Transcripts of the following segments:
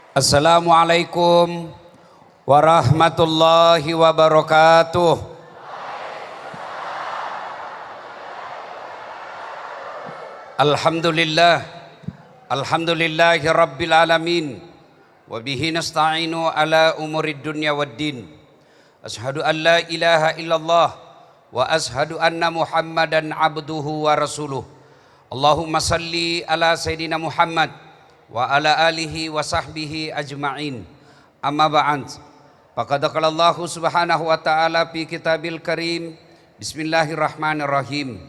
Assalamualaikum warahmatullahi wabarakatuh. Alhamdulillah, alhamdulillahi rabbil alamin, wa bihi nasta'inu ala umurid dunya waddin. Ashhadu an la ilaha illallah wa ashhadu anna Muhammadan abduhu wa rasuluh. Allahumma salli ala sayyidina Muhammad wa ala alihi wa sahbihi ajma'in. Amma ba'd. Faqad qala Allah subhanahu wa ta'ala fi kitabil karim. Bismillahirrahmanirrahim.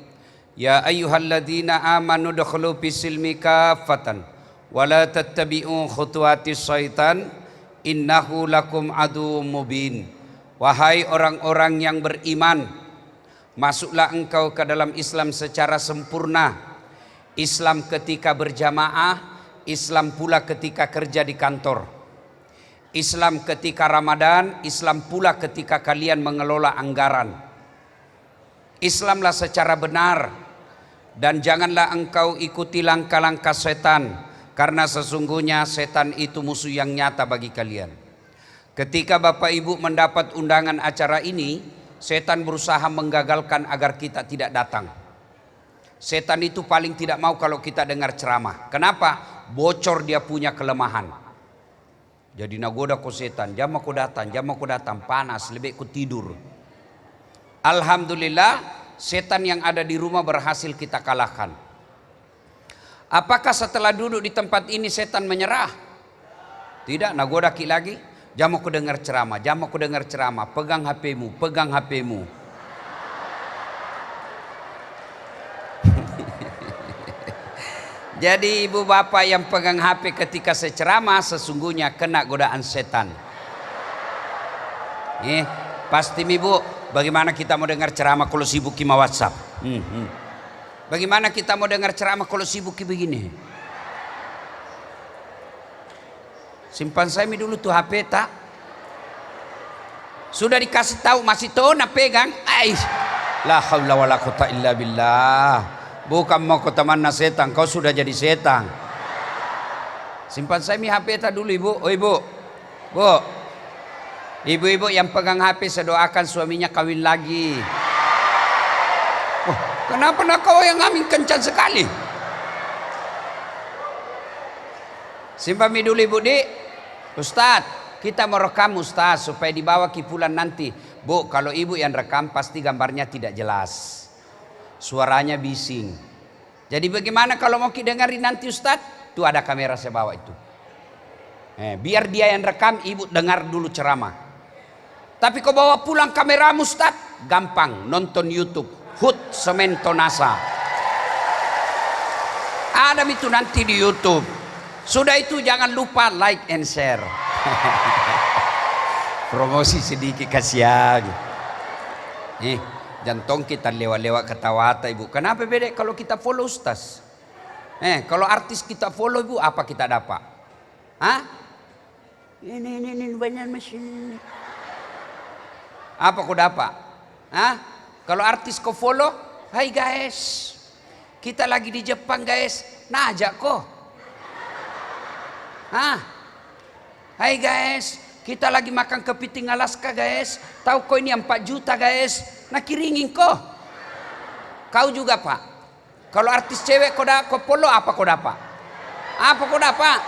Ya ayyuhalladzina amanu dukhulu fis-silmi kaffatan wa la tattabi'u khutuwatis syaitan innahu lakum aduwwum mubin. Wahai orang-orang yang beriman, masuklah engkau ke dalam Islam secara sempurna. Islam ketika berjamaah, Islam pula ketika kerja di kantor. Islam ketika Ramadan, Islam pula ketika kalian mengelola anggaran. Islamlah secara benar, dan janganlah engkau ikuti langkah-langkah setan, karena sesungguhnya setan itu musuh yang nyata bagi kalian. Ketika Bapak Ibu mendapat undangan acara ini, setan berusaha menggagalkan agar kita tidak datang. Setan itu paling tidak mau kalau kita dengar ceramah. Kenapa? Bocor dia punya kelemahan. Jadi nagoda ko setan, jam aku datang, panas, lebih ku tidur. Alhamdulillah, setan yang ada di rumah berhasil kita kalahkan. Apakah setelah duduk di tempat ini setan menyerah? Tidak, nagoda ki lagi. Jam aku dengar ceramah, pegang HP-mu. Jadi ibu bapak yang pegang HP ketika saya ceramah sesungguhnya kena godaan setan. Pasti ibu, bagaimana kita mau dengar ceramah kalau sibuk sama WhatsApp? Bagaimana kita mau dengar ceramah kalau sibuk begini? Simpan saya dulu tuh HP tak? Sudah dikasih tahu masih tahu nak pegang? La haula wala quwata illa billah. Bukan mau ke teman setan, kau sudah jadi setan. Simpan saya HP tak dulu ibu. Oh ibu, ibu-ibu yang pegang HP saya doakan suaminya kawin lagi. Kenapa nak kau yang amin kencang sekali? Simpan dulu ibu di. Ustaz, kita mau rekam Ustaz supaya dibawa kipulan nanti. Bu, kalau ibu yang rekam pasti gambarnya tidak jelas, suaranya bising. Jadi bagaimana kalau mau dengerin nanti Ustadz? Tuh ada kamera saya bawa itu. Biar dia yang rekam, ibu dengar dulu ceramah. Tapi kau bawa pulang kameramu Ustadz? Gampang, nonton YouTube. Hut Semento NASA. Ada itu nanti di YouTube. Sudah itu jangan lupa like and share. Promosi sedikit kasihan. Jantung kita lewat-lewat ketawa ibu. Kenapa beda kalau kita follow Ustaz? Kalau artis kita follow ibu, apa kita dapat? Ini banyak mesin. Apa kau dapat? Kalau artis kau follow, hai guys, kita lagi di Jepang guys, nah ajak kau. Hai guys, kita lagi makan kepiting Alaska guys. Tahu kau ini 4 juta guys. Nak kiringin kau. Kau juga pak. Kalau artis cewek kau follow apa kau dapat? Apa kau dapat?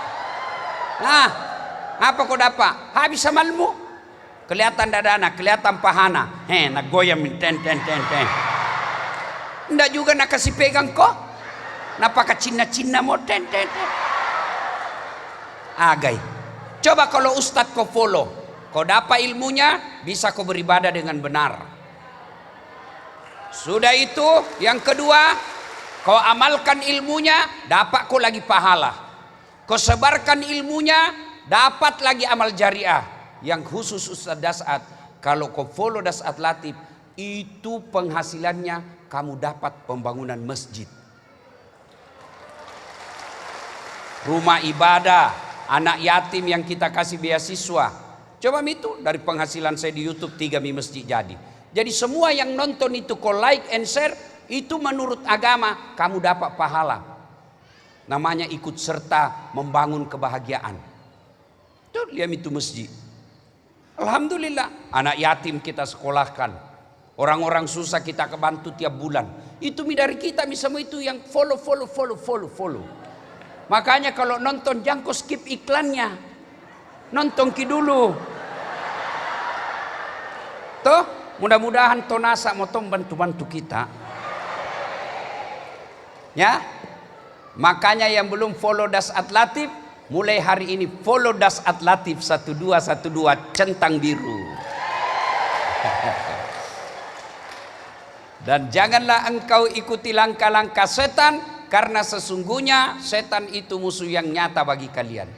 Apa kau dapat? Habis amalmu. Kelihatan dadana, kelihatan pahana. Nak goyang ten. Ndak juga nak kasih pegang kau. Nak pakai cina mau ten. Agai. Coba kalau ustadz kau follow, kau dapat ilmunya, bisa kau beribadah dengan benar. Sudah itu, yang kedua, kau amalkan ilmunya, dapat kau lagi pahala. Kau sebarkan ilmunya, dapat lagi amal jariah. Yang khusus Ustaz Dasat, kalau kau follow Dasat Latif, itu penghasilannya kamu dapat pembangunan masjid, rumah ibadah, anak yatim yang kita kasih beasiswa. Coba itu dari penghasilan saya di YouTube 3 masjid jadi. Jadi semua yang nonton itu kau like and share, itu menurut agama kamu dapat pahala. Namanya ikut serta membangun kebahagiaan. Tuh lihat itu masjid. Alhamdulillah, anak yatim kita sekolahkan. Orang-orang susah kita kebantu tiap bulan. Itu dari kita semua itu yang follow. Makanya kalau nonton jangan kau skip iklannya. Nonton dulu. Toh, mudah-mudahan Tonasa motong bantu-bantu kita. Ya. Makanya yang belum follow Dasat Latif, mulai hari ini follow Dasat Latif 1212 centang biru. Dan janganlah engkau ikuti langkah-langkah setan, karena sesungguhnya setan itu musuh yang nyata bagi kalian.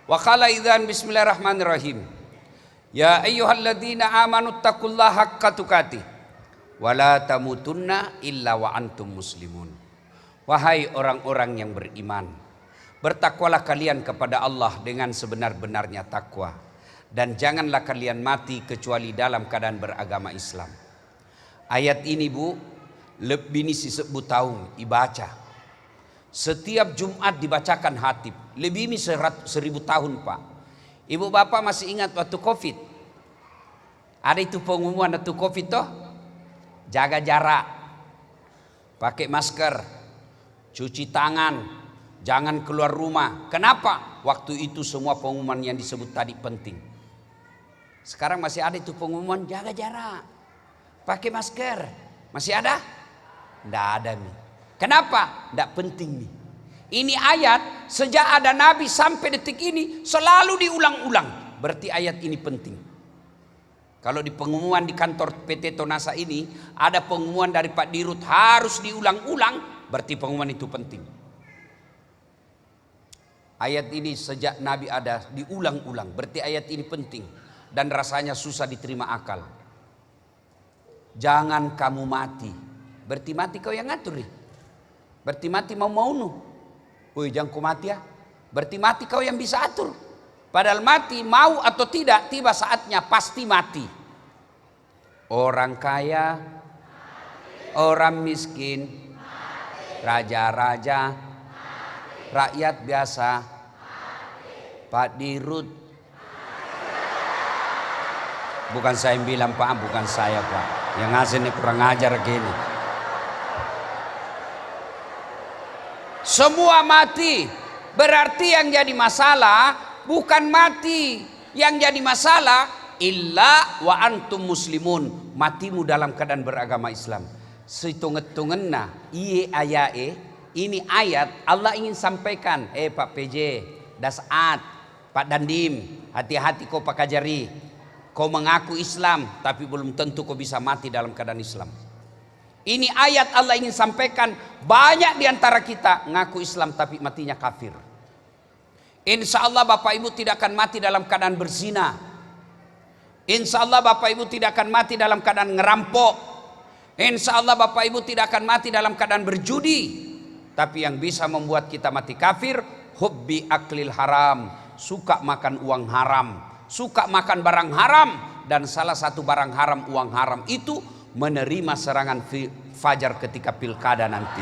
Wa qala idzan bismillahirrahmanirrahim. Ya ayyuhalladzina amanu taqullaha haqqa tuqatih wa la tamutunna illa wa antum muslimun. Wahai orang-orang yang beriman, bertakwalah kalian kepada Allah dengan sebenar-benarnya takwa, dan janganlah kalian mati kecuali dalam keadaan beragama Islam. Ayat ini Bu, lebih ini disebut tahun dibaca. Setiap Jumat dibacakan hatib. Lebih ini 1000 tahun Pak. Ibu bapak masih ingat waktu Covid? Ada itu pengumuman waktu Covid toh? Jaga jarak, pakai masker, cuci tangan, jangan keluar rumah. Kenapa? Waktu itu semua pengumuman yang disebut tadi penting. Sekarang masih ada itu pengumuman jaga jarak, pakai masker. Masih ada? Tidak ada nih. Kenapa? Tidak penting nih. Ini ayat sejak ada Nabi sampai detik ini selalu diulang-ulang. Berarti ayat ini penting. Kalau di pengumuman di kantor PT Tonasa ini ada pengumuman dari Pak Dirut harus diulang-ulang, berarti pengumuman itu penting. Ayat ini sejak Nabi ada diulang-ulang, berarti ayat ini penting dan rasanya susah diterima akal. Jangan kamu mati. Berarti mati kau yang ngatur nih. Berarti mati mau nu. Woi jangan kau mati ya. Berarti mati kau yang bisa atur. Padahal mati mau atau tidak tiba saatnya pasti mati. Orang kaya, orang miskin, raja-raja, rakyat biasa, Pak Dirut. Bukan saya yang bilang Pak, bukan saya Pak. Yang ngasih ini kurang ajar gini. Semua mati. Berarti yang jadi masalah bukan mati. Yang jadi masalah illa wa antum muslimun. Matimu dalam keadaan beragama Islam. Sehitung-hitunganna iye ayae. Ini ayat Allah ingin sampaikan. Pak PJ, Dasat, Pak Dandim, hati-hati kau Pak Kajari. Kau mengaku Islam tapi belum tentu kau bisa mati dalam keadaan Islam. Ini ayat Allah ingin sampaikan. Banyak diantara kita ngaku Islam tapi matinya kafir. Insya Allah Bapak Ibu tidak akan mati dalam keadaan berzina. Insya Allah Bapak Ibu tidak akan mati dalam keadaan ngerampok. Insya Allah Bapak Ibu tidak akan mati dalam keadaan berjudi. Tapi yang bisa membuat kita mati kafir, hubbi aklil haram, suka makan uang haram, suka makan barang haram. Dan salah satu barang haram, uang haram itu menerima serangan fajar ketika pilkada nanti.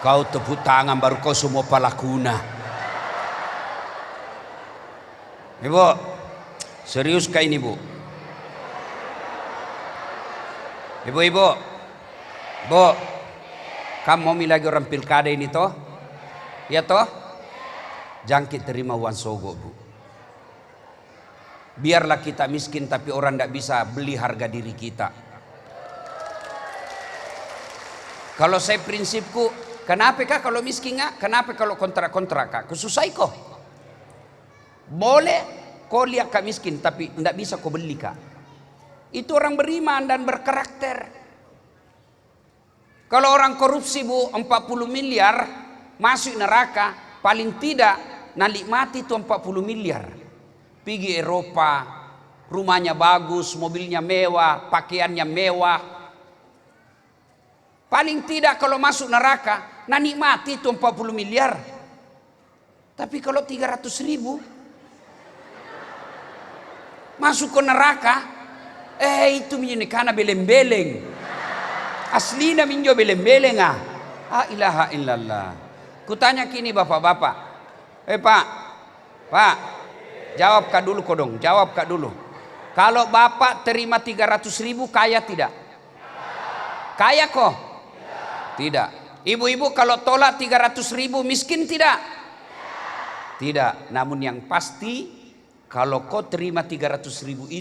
Kau tepuk tangan baru kau semua palakuna. Ibu, serius kah ini Bu? Ibu-ibu, Bu, kamu mau milih lagi orang pilkada ini toh? Ya toh? Jangan kita terima uang sogo Bu. Biarlah kita miskin tapi orang tidak bisa beli harga diri kita. Kalau saya prinsipku, kenapa kah kalau miskin kah? Kenapa kalau kontrak-kontrak kah? Kesusai kok. Boleh kau lihat kah miskin tapi tidak bisa kau beli kah? Itu orang beriman dan berkarakter. Kalau orang korupsi Bu 40 miliar masuk neraka, paling tidak nalikmati itu 40 miliar. Pergi Eropa, rumahnya bagus, mobilnya mewah, pakaiannya mewah. Paling tidak kalau masuk neraka, nanikmati itu 40 miliar. Tapi kalau 300.000 masuk ke neraka, itu menjadi karena beleng-beleng. Aslinya minjo beleng-beleng ah. Ah ilaha illallah. Kutanya kini bapak-bapak, Pak, Pak, jawab kak dulu kodong, jawab kak dulu. Kalau bapak terima 300.000 kaya tidak? Kaya kok? Tidak. Ibu-ibu kalau tolak 300.000 miskin tidak? Tidak. Namun yang pasti kalau kau terima 300.000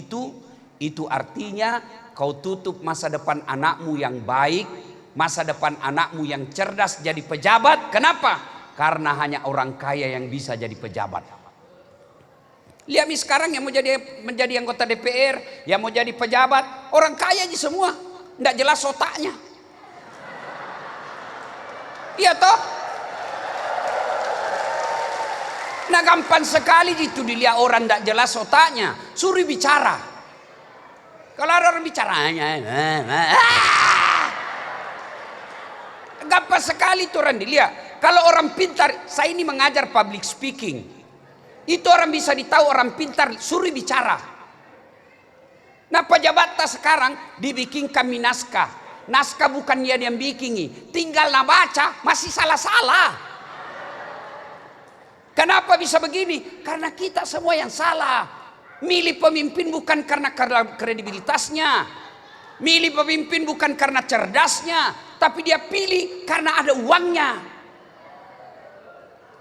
itu artinya kau tutup masa depan anakmu yang baik, masa depan anakmu yang cerdas jadi pejabat. Kenapa? Karena hanya orang kaya yang bisa jadi pejabat. Lihat nih sekarang yang mau menjadi anggota DPR, yang mau jadi pejabat, orang kaya aja semua, nggak jelas otaknya. Iya toh? Nah gampang sekali gitu dilihat orang nggak jelas otaknya, suruh bicara. Kalau ada orang bicaranya, gampang sekali tuh orang dilihat. Kalau orang pintar, saya ini mengajar public speaking. Itu orang bisa ditahu orang pintar, suruh bicara. Nah pejabat sekarang dibikinkan naskah. Naskah bukan dia yang bikin, tinggal baca masih salah-salah. Kenapa bisa begini? Karena kita semua yang salah. Milih pemimpin bukan karena kredibilitasnya. Milih pemimpin bukan karena cerdasnya, tapi dia pilih karena ada uangnya.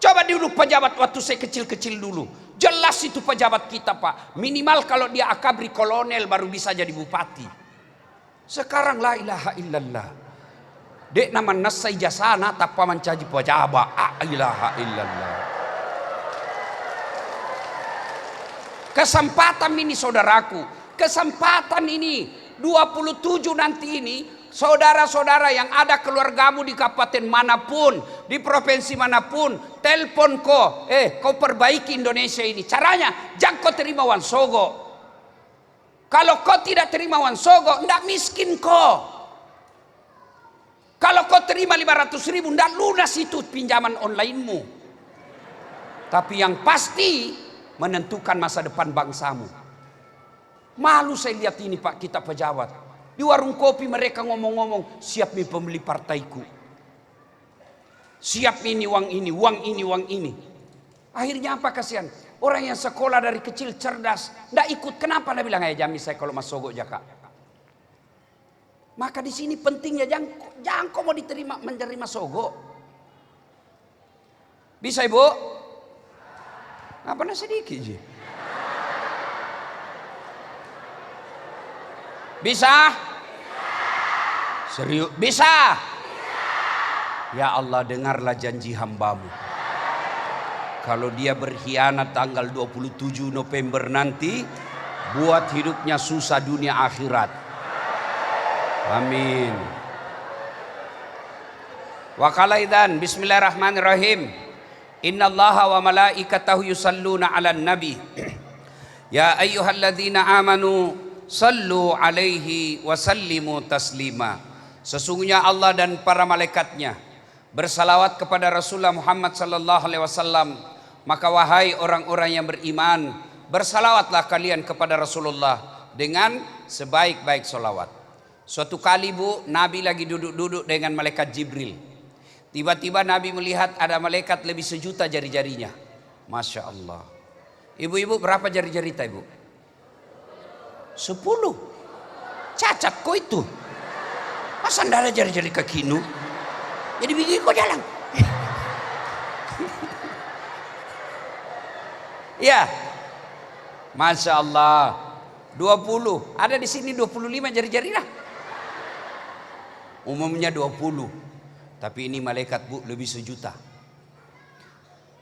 Coba dulu pejabat waktu saya kecil-kecil dulu. Jelas itu pejabat kita Pak. Minimal kalau dia akabri kolonel baru bisa jadi bupati. Sekarang la ilaha illallah. Dek nama nasai jasana tanpa mencaji pejabat. La ilaha illallah. Kesempatan ini saudaraku. Kesempatan ini 27 nanti ini. Saudara-saudara yang ada keluargamu di kabupaten manapun, di provinsi manapun, telepon kau perbaiki Indonesia ini. Caranya, jangan kau terima uang sogo. Kalau kau tidak terima uang sogo, ndak miskin kau. Kalau kau terima 500.000, ndak lunas itu pinjaman onlinemu. Tapi yang pasti menentukan masa depan bangsamu. Malu saya lihat ini Pak, kita pejabat. Di warung kopi mereka ngomong-ngomong, siap nih pembeli partaiku. Siap ini uang ini, uang ini, uang ini. Akhirnya apa kasihan? Orang yang sekolah dari kecil cerdas, ndak ikut. Kenapa? Dia bilang, jamin saya kalau mas sogok jaka. Maka di sini pentingnya jangan kau mau diterima menerima sogok. Bisa ibu? Apa nasi sedikit je? Bisa? Serius? Bisa? Ya Allah, dengarlah janji hambamu. Kalau dia berkhianat tanggal 27 November nanti, buat hidupnya susah dunia akhirat. Amin. Wa qalaidan bismillahirrahmanirrahim. Innallaha wa malaikatahu yusalluna 'alan nabi. Ya ayyuhalladzina amanu sallu alaihi wa sallimu taslima. Sesungguhnya Allah dan para malaikatnya bersalawat kepada Rasulullah Muhammad sallallahu alaihi wasallam. Maka wahai orang-orang yang beriman, bersalawatlah kalian kepada Rasulullah dengan sebaik-baik salawat. Suatu kali Bu, Nabi lagi duduk-duduk dengan malaikat Jibril. Tiba-tiba Nabi melihat ada malaikat lebih sejuta jari-jarinya. Masya Allah. Ibu-ibu berapa jari-jari kita ibu? 10. Cacat kok itu. Masa ndak ada jari-jari kakinu? Jadi begini kok jalan. Ya. Masya Allah. 20. Ada di sini 25 jari-jari lah. Umumnya 20. Tapi ini malaikat Bu lebih sejuta.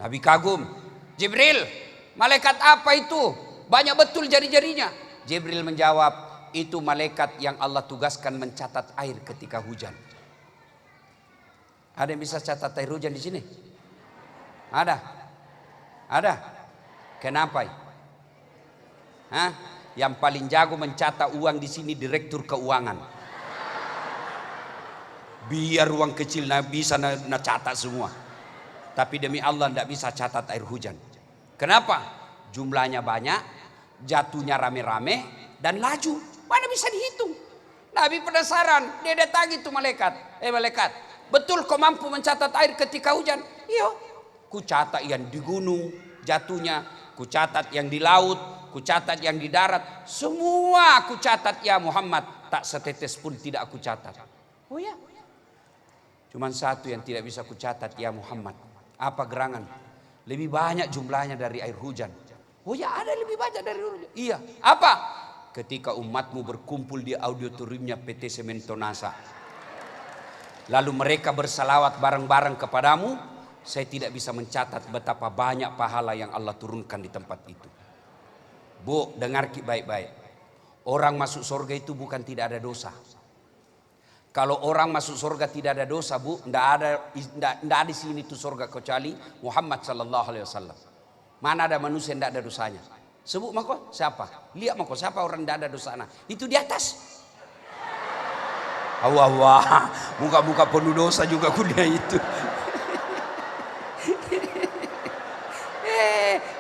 Nabi kagum. Jibril, malaikat apa itu? Banyak betul jari-jarinya. Jibril menjawab, itu malaikat yang Allah tugaskan mencatat air ketika hujan. Ada yang bisa catat air hujan di sini? Ada? Ada? Kenapa? Hah? Yang paling jago mencatat uang di sini direktur keuangan. Biar uang kecil bisa catat semua. Tapi demi Allah tidak bisa catat air hujan. Kenapa? Jumlahnya banyak, jatuhnya rame-rame, dan laju. Mana bisa dihitung? Nabi penasaran, dia datangi tuh malaikat. Malaikat, betul kau mampu mencatat air ketika hujan? Iya. Ku catat yang di gunung jatuhnya, ku catat yang di laut, ku catat yang di darat, semua ku catat ya Muhammad, tak setetes pun tidak aku catat. Oh ya, cuman satu yang tidak bisa ku catat ya Muhammad. Apa gerangan? Lebih banyak jumlahnya dari air hujan. Oh ya, ada lebih banyak dari air hujan. Iya, apa? Ketika umatmu berkumpul di auditoriumnya PT Semen Tonasa, lalu mereka bersalawat bareng-bareng kepadamu, saya tidak bisa mencatat betapa banyak pahala yang Allah turunkan di tempat itu. Bu, dengar baik-baik. Orang masuk surga itu bukan tidak ada dosa. Kalau orang masuk surga tidak ada dosa, Bu, tidak ada di sini tuh surga kecuali Muhammad sallallahu alaihi wasallam. Mana ada manusia yang tidak ada dosanya? Sebut mako siapa? Lihat mako siapa orang tidak ada dosanya? Itu di atas. Wah, muka-muka penuh dosa juga kuliah itu.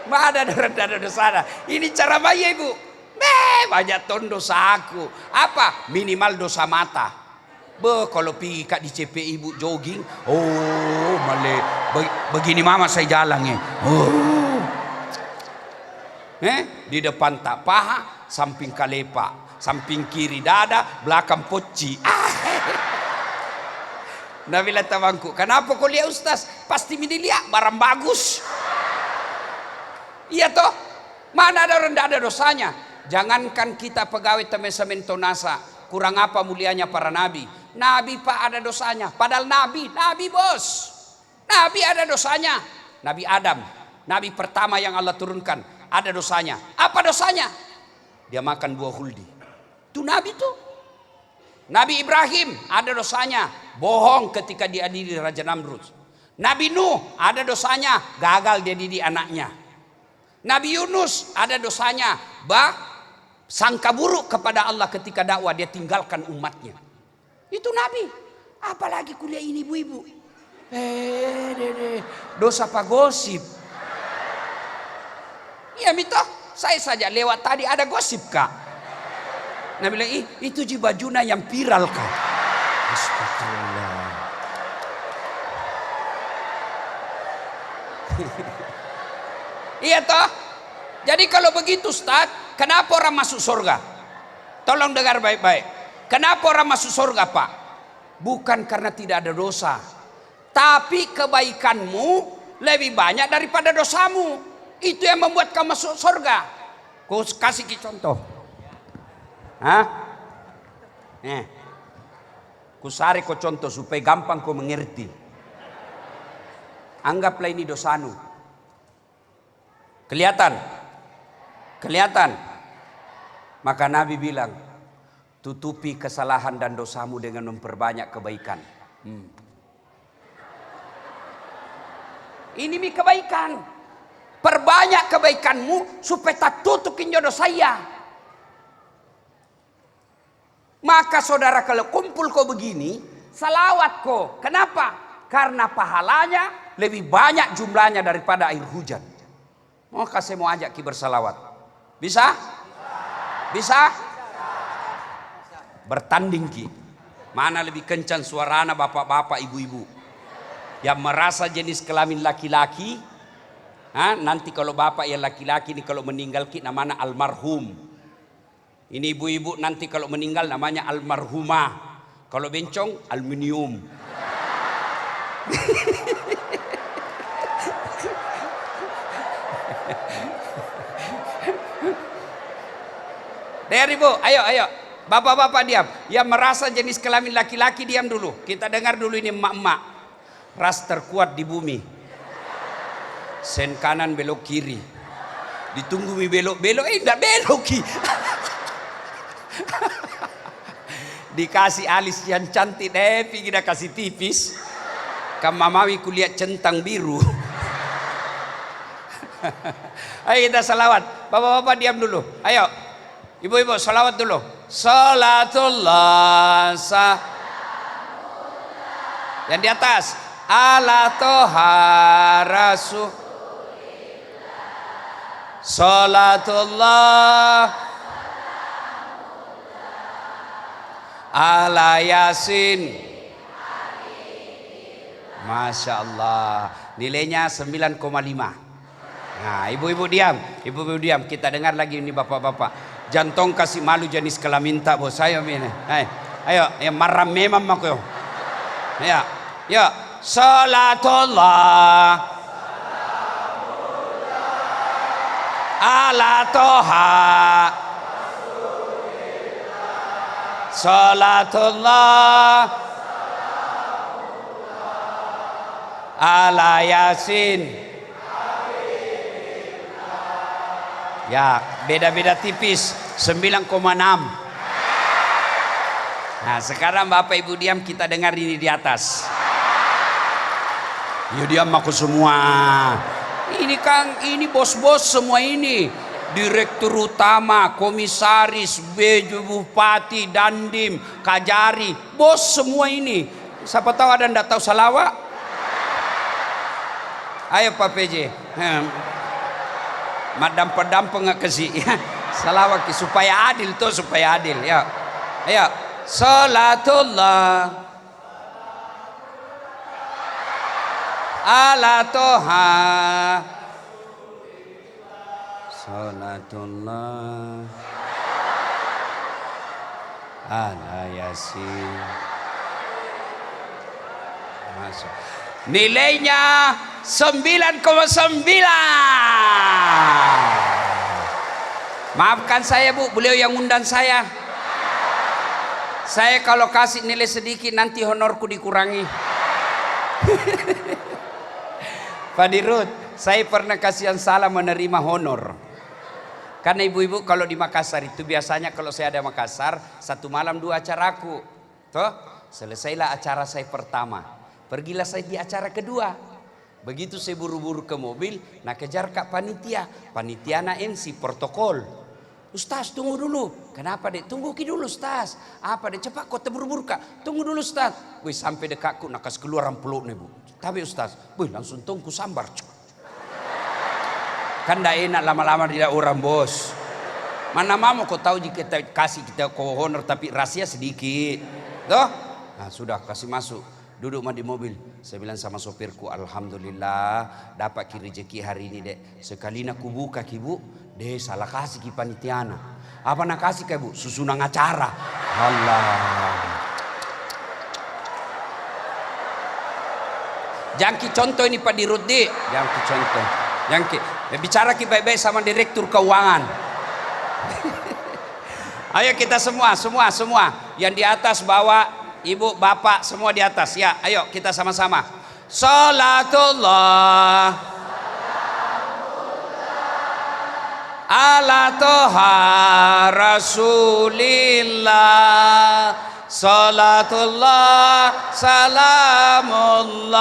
Mana ada orang tidak ada dosanya? Ini cara bayi Ibu. Banyak ton dosa aku. Apa? Minimal dosa mata. Kalau pergi kat di CPI Ibu jogging, oh male begini mama saya jalan di depan tak paha, samping kalepa, samping kiri dada, belakang poci. Nabila tabangku, kenapa kau lihat Ustaz? Pasti lihat barang bagus. Iya toh, mana ada orang tidak ada dosanya. Jangankan kita pegawai Semen Tonasa, kurang apa mulianya para nabi. Nabi Pak ada dosanya, padahal nabi bos. Nabi ada dosanya. Nabi Adam, nabi pertama yang Allah turunkan, ada dosanya. Apa dosanya? Dia makan buah huldi. Itu nabi tuh. Nabi Ibrahim ada dosanya, bohong ketika diadili Raja Namrud. Nabi Nuh ada dosanya, gagal dia didik anaknya. Nabi Yunus ada dosanya, sangka buruk kepada Allah ketika dakwah, dia tinggalkan umatnya. Itu nabi. Apalagi kuliah ini ibu-ibu. Dosa apa gosip? Iya mito, saya saja lewat tadi ada gosip kak. Nabi bilang, itu ji bajuna yang viral kak. Astagfirullah. Iya toh. Jadi kalau begitu Ustaz, kenapa orang masuk surga? Tolong dengar baik-baik. Kenapa orang masuk surga Pak? Bukan karena tidak ada dosa, tapi kebaikanmu lebih banyak daripada dosamu. Itu yang membuat kamu masuk surga. Kau kasih contoh. Kusari kau contoh supaya gampang kau mengerti. Anggaplah ini dosamu. Kelihatan? Maka Nabi bilang, tutupi kesalahan dan dosamu dengan memperbanyak kebaikan. Ini kebaikan. Perbanyak kebaikanmu supaya tak tutukin jodoh saya. Maka saudara kalau kumpul kau begini, salawat kau. Kenapa? Karena pahalanya lebih banyak jumlahnya daripada air hujan. Maka saya mau ajak ki bersalawat. Bisa? Bisa? Bertanding ki. Mana lebih kencang suarana bapak-bapak, ibu-ibu yang merasa jenis kelamin laki-laki. Nanti kalau bapak yang laki-laki ini kalau meninggal ki namanya almarhum. Ini ibu-ibu nanti kalau meninggal namanya almarhumah. Kalau bencong aluminium. Dari Bu, ayo. Bapak-bapak diam. Yang merasa jenis kelamin laki-laki diam dulu. Kita dengar dulu ini emak-emak. Ras terkuat di bumi. Sen kanan belok kiri. Ditunggu mi belok-belok, enggak belok ki. Dikasih alis yang cantik kita kasih tipis. Kamamawi kulihat centang biru. Ayo kita salawat. Bapak-bapak diam dulu. Ayo. Ibu-ibu salawat dulu. Salatullah yang di atas. Ala toha rasul. Salatullah ala yasin. Masya Allah. nilainya 9,5. Nah, ibu-ibu diam, ibu-ibu diam. Kita dengar lagi ini bapak-bapak. Jantung kasih malu jenis kelaminta bos saya ini. Ayo, yang marah memang aku. Ya, ya. Salatullah ala toha. Salatullah ala yasin. Ya, beda-beda tipis 9,6. Nah, sekarang Bapak Ibu diam, kita dengar ini di atas. Ya diam aku semua. Ini Kang, ini bos-bos semua ini. Direktur utama, komisaris, bupati, dandim, kajari, bos semua ini. Siapa tahu ada ndak tahu salawat? Ayo Pak PJ. Madam pedam pengakasi. Salawat supaya adil tuh, supaya adil ya. Ayo. Salatullah ala toha. Salatullah ala yasin. Masuk. Nilainya 9,9. Maafkan saya Bu, beliau yang undang saya. Saya kalau kasih nilai sedikit nanti honorku dikurangi. Pak Dirut, saya pernah kasih yang salah menerima honor. Karena ibu-ibu kalau di Makassar itu biasanya kalau saya ada Makassar, 1 malam 2 acaraku. Toh, selesailah acara saya pertama. Pergilah saya di acara kedua. Begitu saya buru-buru ke mobil, nak kejar kak panitia. Panitia na MC protokol. Ustaz tunggu dulu. Kenapa dek? Tunggu dulu Ustaz. Apa dek? Cepat kau terburu-buru kak. Tunggu dulu Ustaz. Wih sampai dekatku nak kasih keluar ampulok nih Bu. Tapi Ustaz, wih langsung tunggu sambar. Kan dah enak lama-lama tidak orang bos. Mana mau kau tahu jika kita kasih kita kau honor tapi rahasia sedikit. Toh? Nah sudah kasih masuk. Duduk mah di mobil. Saya bilang sama sopirku, alhamdulillah dapat ki rezeki hari ini dek. Sekali nak buka ki Bu, deh salah kasih ki panitiana. Apa nak kasih ke Bu? Susunan acara. Allah. Jangki contoh ini Pak Dirut di. Jangki contoh. Jangki. Bicara ki baik-baik sama direktur keuangan. Ayo kita semua. Yang di atas bawa. Ibu, bapak, semua di atas ya. Ayo kita sama-sama. Salatullah ala toha rasulillah. Salatullah salamullah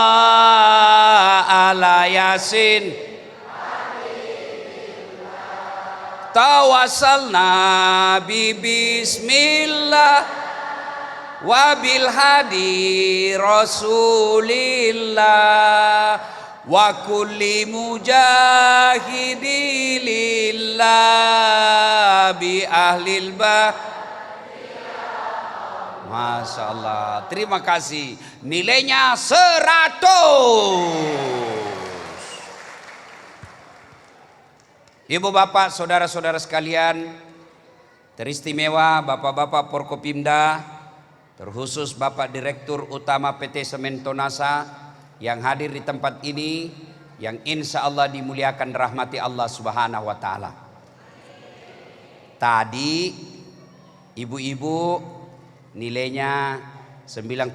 ala yasin. Tawassalna bi bismillah wabil hadi rasulillah wa kulli mujahidi lillah bi ahlil bah. Masya Allah, terima kasih. Nilainya 100. Ibu bapak saudara-saudara sekalian, teristimewa bapak-bapak Porkopimda, terkhusus Bapak Direktur Utama PT Semen Tonasa yang hadir di tempat ini, yang insya Allah dimuliakan rahmati Allah Subhanahu wa Ta'ala. Tadi ibu-ibu nilainya 9,5.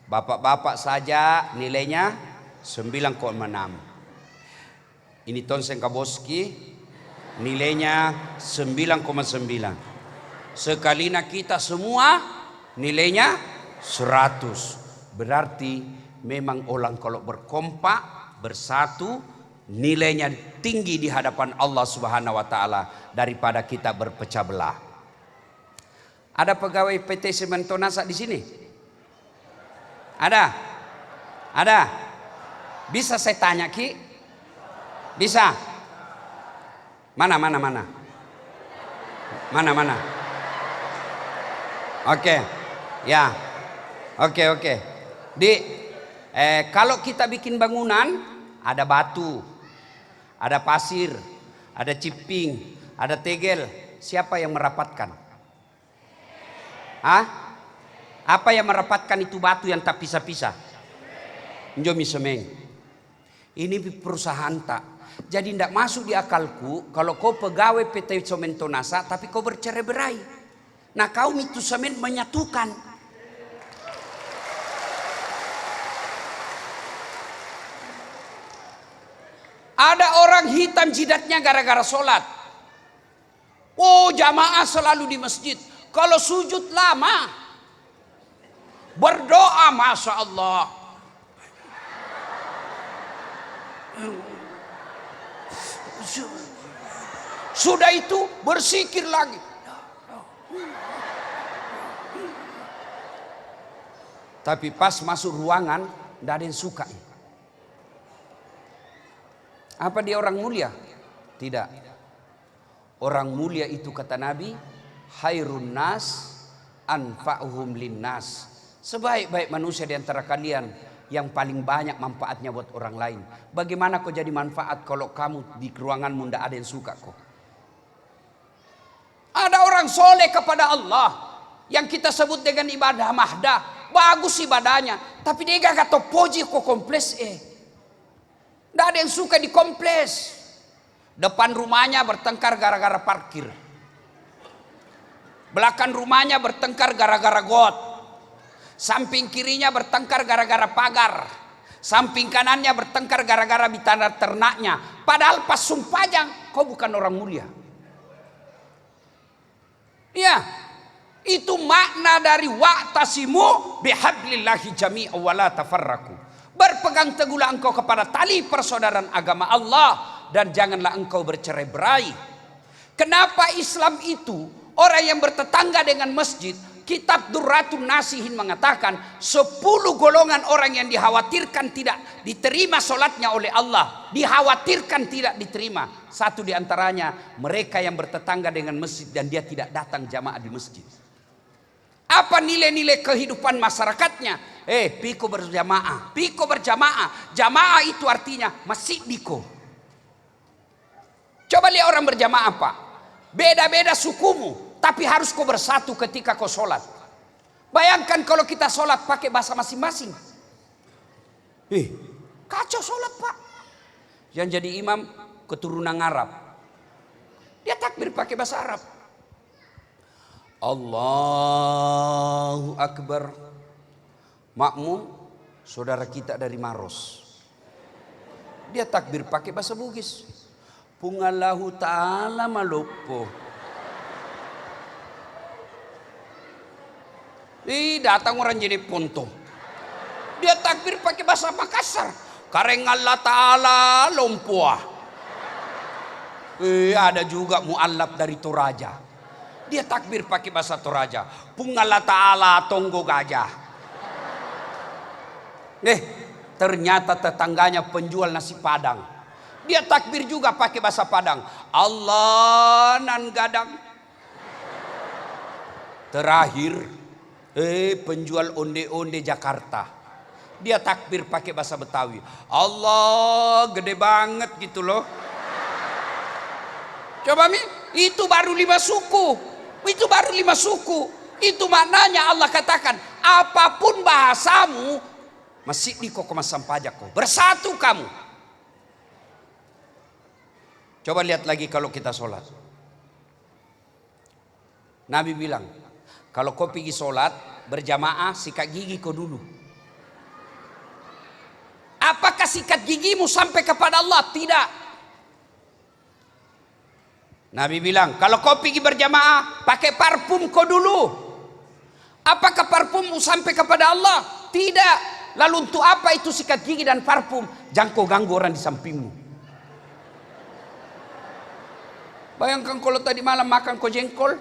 Bapak-bapak saja nilainya 9,6. Ini Tonsen Kaboski nilainya 9,9. Sekalina kita semua nilainya 100. Berarti memang orang kalau berkompak, bersatu, nilainya tinggi di hadapan Allah Subhanahu wa Ta'ala daripada kita berpecah belah. Ada pegawai PT Semen Tonasa di sini? Ada? Ada? Bisa saya tanya Ki? Bisa? Mana? Oke, ya, oke. Di, Kalau kita bikin bangunan, ada batu, ada pasir, ada ciping, ada tegel. Siapa yang merapatkan? Hah? Apa yang merapatkan itu batu yang tak pisah-pisah? Njomi semeng. Ini perusahaan tak. Jadi tidak masuk di akalku kalau kau pegawai PT Semen Tonasa tapi kau bercerai-berai. Nah kau itu semen menyatukan. Ada orang hitam jidatnya gara-gara sholat. Oh jamaah selalu di masjid. Kalau sujud lama. Berdoa Masya Allah. Sudah itu bersikir lagi. Tapi pas masuk ruangan tidak ada yang suka. Apa dia orang mulia? Tidak. Orang mulia itu kata Nabi, khairun nas anfa'uhum linnas. Sebaik-baik manusia di antara kalian yang paling banyak manfaatnya buat orang lain. Bagaimana kau jadi manfaat kalau kamu di ruanganmu tidak ada yang suka kau? Ada orang soleh kepada Allah yang kita sebut dengan ibadah mahdah. Bagus ibadahnya, tapi dia gak kata poji kok kompleks Tidak ada yang suka di kompleks. Depan rumahnya bertengkar gara-gara parkir. Belakang rumahnya bertengkar gara-gara got. Samping kirinya bertengkar gara-gara pagar. Samping kanannya bertengkar gara-gara bitana ternaknya. Padahal pas sumpajang kau bukan orang mulia. Ya, itu makna dari wa'tasimu bihablillahi jami'a wa la tafarraqu. Berpegang teguhlah engkau kepada tali persaudaraan agama Allah dan janganlah engkau bercerai-berai. Kenapa Islam itu orang yang bertetangga dengan masjid? Kitab Durratun Nasihin mengatakan 10 golongan orang yang dikhawatirkan tidak diterima solatnya oleh Allah. Dikhawatirkan tidak diterima. Satu diantaranya mereka yang bertetangga dengan masjid dan dia tidak datang jamaah di masjid. Apa nilai-nilai kehidupan masyarakatnya? Piko berjamaah. Piko berjamaah. Jamaah itu artinya masjid diko. Coba lihat orang berjamaah apa? Beda-beda sukumu. Tapi harus kau bersatu ketika kau sholat. Bayangkan kalau kita sholat pakai bahasa masing-masing. Kacau sholat pak. Yang jadi imam keturunan Arab. Dia takbir pakai bahasa Arab. Allahu Akbar. Makmum saudara kita dari Maros. Dia takbir pakai bahasa Bugis. Pungallahu ta'ala malopo. Datang orang jadi ponto. Dia takbir pakai bahasa Makassar. Kareng Allah Ta'ala lompoa. Ada juga mu'allab dari Toraja. Dia takbir pakai bahasa Toraja. Pung Allah Ta'ala tonggo gajah. Ternyata tetangganya penjual nasi Padang. Dia takbir juga pakai bahasa Padang. Allah nan gadang. Terakhir penjual onde-onde Jakarta. Dia takbir pakai bahasa Betawi. Allah gede banget gitu loh. Coba itu baru 5 suku. Itu baru 5 suku. Itu maknanya Allah katakan, apapun bahasamu, masih di kok masam pajak kok. Bersatu kamu. Coba lihat lagi kalau kita sholat. Nabi bilang, kalau kau pergi sholat berjamaah sikat gigi kau dulu. Apakah sikat gigimu sampai kepada Allah? Tidak. Nabi bilang kalau kau pergi berjamaah pakai parfum kau dulu. Apakah parfummu sampai kepada Allah? Tidak. Lalu untuk apa itu sikat gigi dan parfum? Jangan kau ganggu orang di sampingmu. Bayangkan kalau tadi malam makan kau jengkol,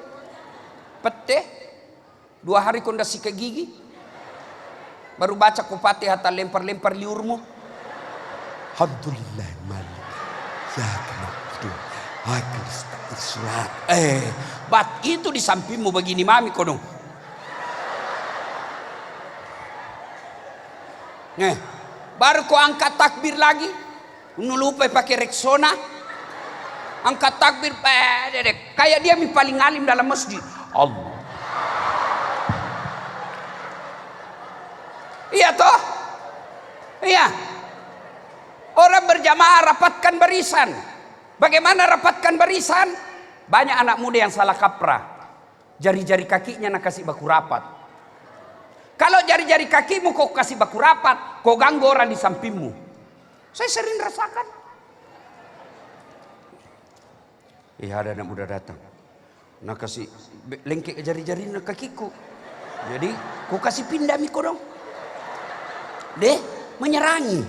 pete. 2 hari kau ndak sikat gigi, baru baca kau Fatihah lempar-lempar liurmu. Alhamdulillah malik. Ya kenapa? Akhir surat. Bat itu di sampingmu begini mami kau dong. Baru kau angkat takbir lagi. Lupa pakai Rexona. Angkat takbir, kayak dia paling alim dalam masjid. Allah. Iya toh? Iya. Orang berjamaah rapatkan barisan. Bagaimana rapatkan barisan? Banyak anak muda yang salah kaprah. Jari-jari kakinya nak kasih baku rapat. Kalau jari-jari kakimu kau kasih baku rapat, kau ganggu orang di sampingmu. Saya sering rasakan. Ada anak muda datang. Nak kasih lengkek jari-jari nak kakiku. Jadi kau kasih pindah miko dong. Deh, menyerangi.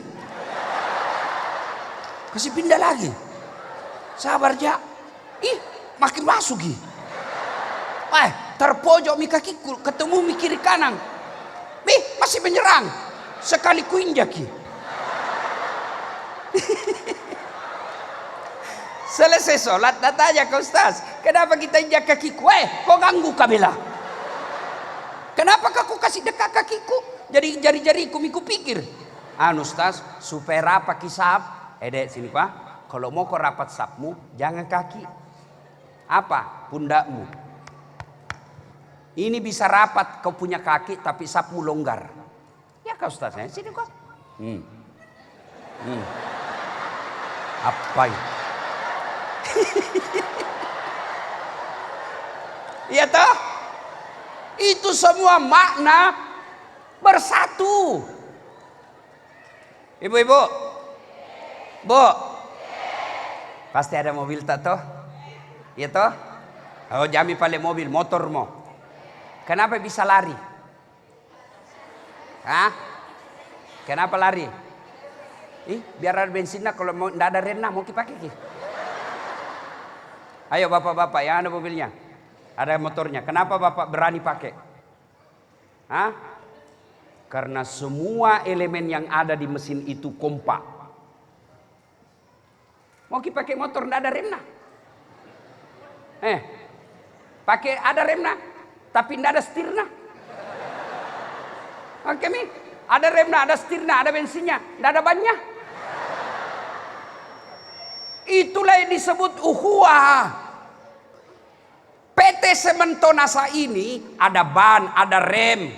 Kasih pindah lagi. Sabar ja. Makin masuk gi. Terpojok mi kakiku, ketemu mi kiri kanan. Masih menyerang. Sekali ku injaki. Selesai sholat, tanya ke Ustaz, kenapa kita injak kakiku? Kau ganggu kabela. Kenapa kau kasih dekat kakiku? Jadi jari-jariku miku pikir. Ustaz, supaya rapat kisap. Dek sini pak. Kalau mau kau rapat sapmu, jangan kaki. Apa? Pundakmu. Ini bisa rapat kau punya kaki, tapi sapmu longgar. Ya kau Ustaz, sini kau. Apa ini? Iya toh? Itu semua makna bersatu. Ibu-ibu, Bu, pasti ada mobil tak toh? Iya toh? Oh, jami paling mobil, motor mo. Kenapa bisa lari? Kenapa lari? Biar ada bensinnya, kalau mau ndak ada remnya mau dipakai ki. Ayo bapak-bapak yang ada mobilnya, ada motornya. Kenapa bapak berani pakai? Karena semua elemen yang ada di mesin itu kompak. Mau kita pakai motor ndak ada remnya. Pakai ada remnya, tapi ndak ada setirnya. Oke mi, ada remnya, ada setirnya, ada bensinnya, ndak ada bannya. Itulah yang disebut ukhuwah. PT Semento NASA ini ada ban, ada rem,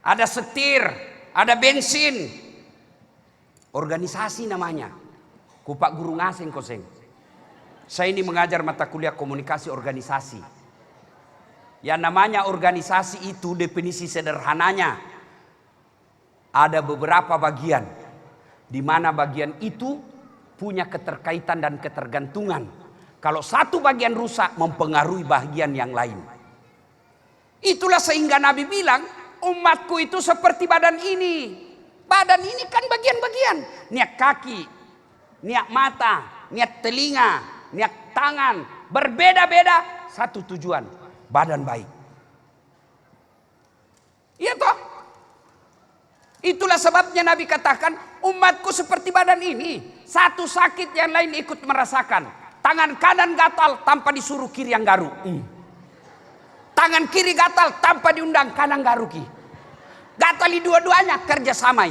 ada setir, ada bensin. Organisasi namanya. Kupak guru ngasing koseng. Saya ini mengajar mata kuliah komunikasi organisasi. Yang namanya organisasi itu definisi sederhananya. Ada beberapa bagian. Di mana bagian itu punya keterkaitan dan ketergantungan. Kalau satu bagian rusak mempengaruhi bagian yang lain. Itulah sehingga Nabi bilang, umatku itu seperti badan ini. Badan ini kan bagian-bagian. Niat kaki, niat mata, niat telinga, niat tangan. Berbeda-beda, satu tujuan. Badan baik. Iya toh? Itulah sebabnya Nabi katakan, umatku seperti badan ini. Satu sakit yang lain ikut merasakan. Tangan kanan gatal tanpa disuruh kiri yang garuk. Tangan kiri gatal tanpa diundang kanan garuki. Gatali dua-duanya kerjasamai.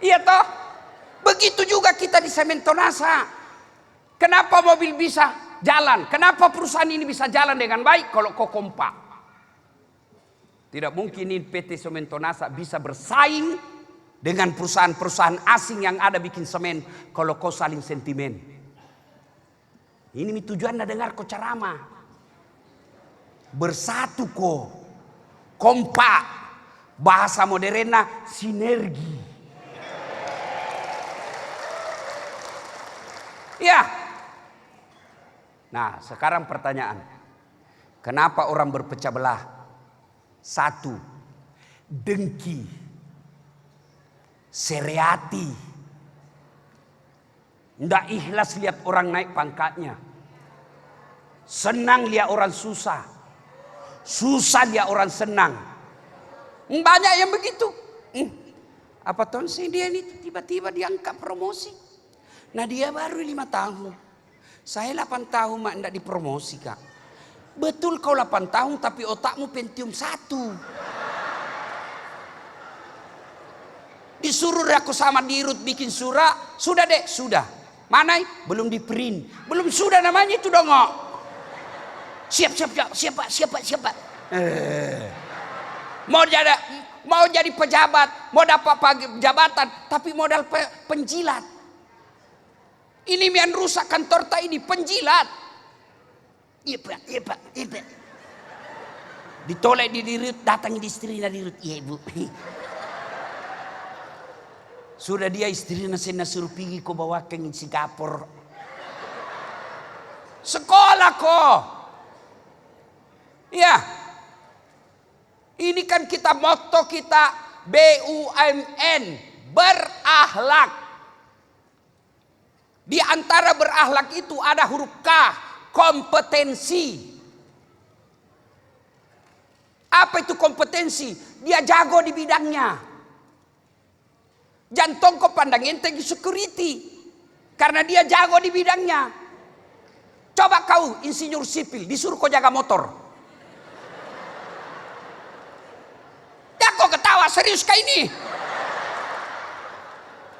Iya toh? Begitu juga kita di Semento NASA. Kenapa mobil bisa jalan? Kenapa perusahaan ini bisa jalan dengan baik kalau kau kompak? Tidak mungkin ini PT Semento NASA bisa bersaing dengan perusahaan-perusahaan asing yang ada bikin semen kalau kau saling sentimen. Ini tujuan anda dengar kau ceramah. Bersatu kau. Kompak. Bahasa modernnya sinergi. Ya. Nah, sekarang pertanyaan. Kenapa orang berpecah belah? Satu, dengki, seriati, ndak ikhlas lihat orang naik pangkatnya, senang lihat orang susah, susah lihat orang senang. Banyak yang begitu. Apa tahun sih dia ini tiba-tiba diangkat promosi? Nah dia baru 5 tahun, saya 8 tahun mak ndak dipromosi kak. Betul kau 8 tahun tapi otakmu Pentium 1. Disuruh aku sama Dirut bikin surat. Sudah dek, sudah. Mana? Belum di print. Belum sudah namanya itu dong. Siap. Mau jadi pejabat, mau dapat jabatan, tapi modal penjilat. Ini yang rusak kantor tak ini penjilat. Iya pak. Ditolak di Dirut, datang di istrinya Dirut. Iya ibu. Sudah dia istrinya suruh pergi kau bawa ke Singapura. Sekolah kok. Ya. Ini kan kita motto kita BUMN, berakhlak. Di antara berakhlak itu ada huruf K, kompetensi. Apa itu kompetensi? Dia jago di bidangnya. Jantung kau pandang enteng security. Karena dia jago di bidangnya. Coba kau insinyur sipil disuruh kau jaga motor. Ya kau ketawa serius kah ini?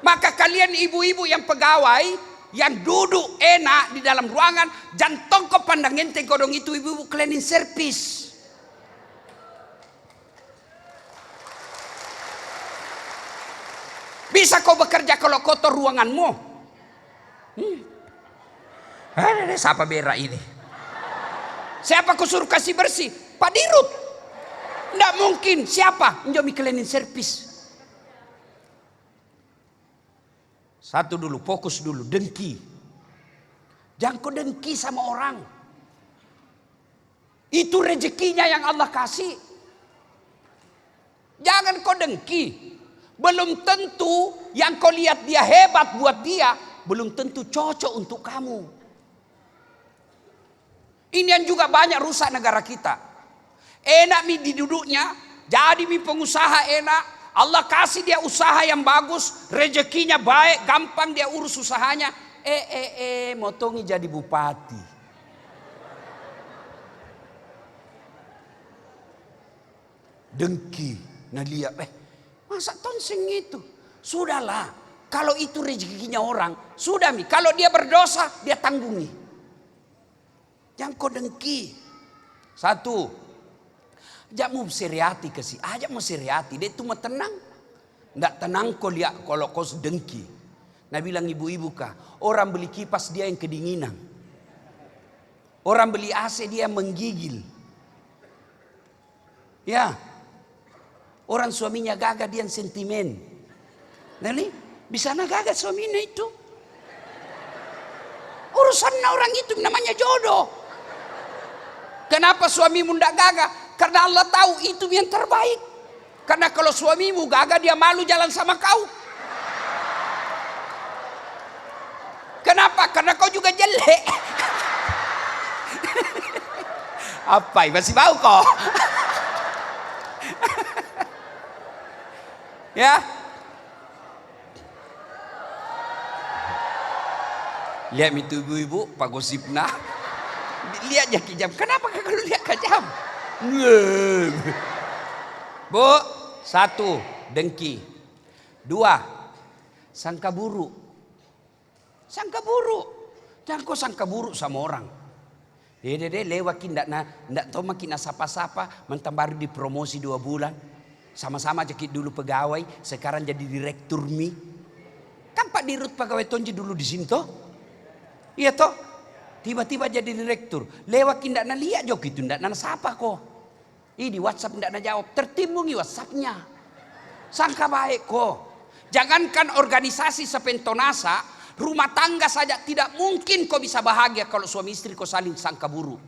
Maka kalian ibu-ibu yang pegawai yang duduk enak di dalam ruangan, jantung kau pandang enteng kau dong itu ibu-ibu cleaning service. Bisa kau bekerja kalau kotor ruanganmu? Siapa berak ini? Siapa kau suruh kasih bersih? Pak Dirut. Tidak mungkin. Siapa? Menjadi cleaning service. Satu dulu, fokus dulu, dengki. Jangan kau dengki sama orang. Itu rezekinya yang Allah kasih. Jangan kau dengki. Belum tentu yang kau lihat dia hebat buat dia, belum tentu cocok untuk kamu. Ini yang juga banyak rusak negara kita. Enak mi diduduknya, jadi mi pengusaha enak. Allah kasih dia usaha yang bagus, rezekinya baik, gampang dia urus usahanya. Motongi jadi bupati. Dengki, nah lihat, masa tonseng itu? Sudahlah, kalau itu rezekinya orang, sudah mi. Kalau dia berdosa, dia tanggungi. Jangan kau dengki. Satu, ajak mau seriati kasih, ajak mau seriati, dia itu mau tenang. Tidak tenang kau lihat kalau kau dengki. Nah bilang ibu-ibu kah, orang beli kipas dia yang kedinginan. Orang beli AC dia yang menggigil. Ya. Orang suaminya gagah dia yang sentimen. Nah ini bisa gagah suaminya itu. Urusan orang itu namanya jodoh. Kenapa suamimu tidak gagah? Karena Allah tahu itu yang terbaik. Karena kalau suamimu gagah dia malu jalan sama kau. Kenapa? Karena kau juga jelek. Apa? Masih bau kok. Ya. Lihat itu ibu-ibu Pak Gosipna. Lihat ya kijam. Kenapa kalau lihat kijam? Bu, satu, dengki. Dua, sangka buruk. Sangka buruk. Jangan kau sangka buruk sama orang. Dede lewat ndak tahu makin sapa-sapa, mentang baru dipromosi 2 bulan. Sama-sama jadi dulu pegawai, sekarang jadi direktur mi. Kan Pak Dirut pegawai tonji dulu di sini toh? Iya toh? Tiba-tiba jadi direktur. Lewat ndak na lihat jok itu, ndak na sapa kok. Di WhatsApp ndak na jawab, tertimbungi WhatsAppnya. Sangka baik kok. Jangankan organisasi sepentonasa, rumah tangga saja tidak mungkin kau bisa bahagia kalau suami istri kau saling sangka buruk.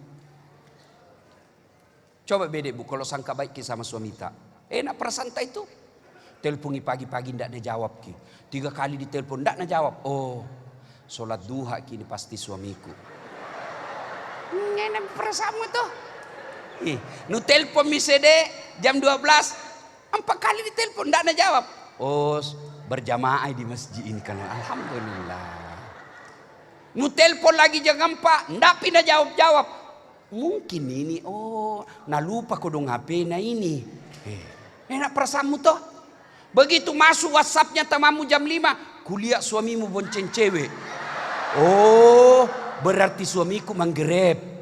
Coba beda bu, kalau sangka baik sama suami tak. Enak perasaan tak itu. Telponi pagi-pagi ndak na jawab ki. 3 kali ditelepon ndak na jawab. Oh, sholat duha kini pasti suamiku. Enak perasaanmu tuh. Nu telepon misede jam 12, 4 kali ditelepon ndak na jawab. Oh, berjamaah di masjid ini kan. Alhamdulillah. Nu telepon lagi jam 4, ndak pindah jawab-jawab. Mungkin ini, oh, nah lupa kodong HP na ini. Enak perasaanmu toh. Begitu masuk WhatsAppnya tamamu jam 5, kuliah suamimu bonceng cewek. Oh, berarti suamiku menggerep.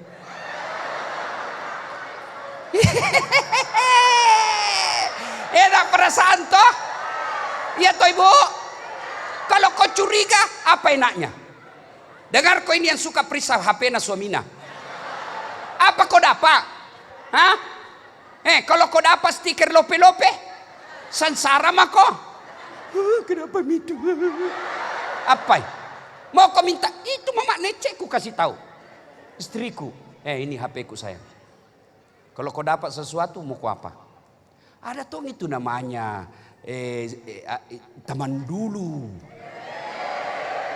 Enak perasaan toh? Iya toh ibu? Kalau kau curiga, apa enaknya? Dengar kau ini yang suka periksa HP na suamina. Apa kau dapat? Hah? Kalau kau dapat stiker lope-lope, sansara mah kau. Kenapa itu? Apa? Mau kau minta? Itu mama necekku kasih tahu. Istriku, ini HP ku sayang. Kalau kau dapat sesuatu mau kau apa? Ada tong itu namanya teman dulu.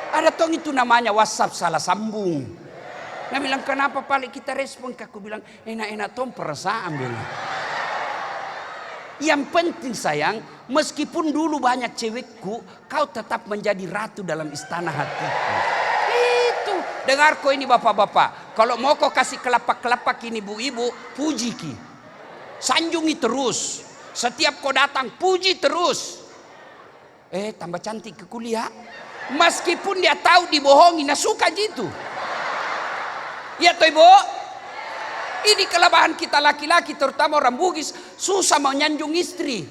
Ada tong itu namanya WhatsApp salah sambung. Nah bilang kenapa paling kita respon? Aku bilang enak-enak tong perasaan bilang. Yang penting sayang, meskipun dulu banyak cewekku, kau tetap menjadi ratu dalam istana hatiku. Itu. Dengar kau ini bapak-bapak. Kalau mau kau kasih kelapak-kelapak ini ibu-ibu, puji ki. Sanjungi terus. Setiap kau datang puji terus. Tambah cantik ke kuliah. Meskipun dia tahu dibohongi, nah suka gitu. Ya toh ibu. Ini kelebihan kita laki-laki, terutama orang Bugis, susah mau nyanjung istri.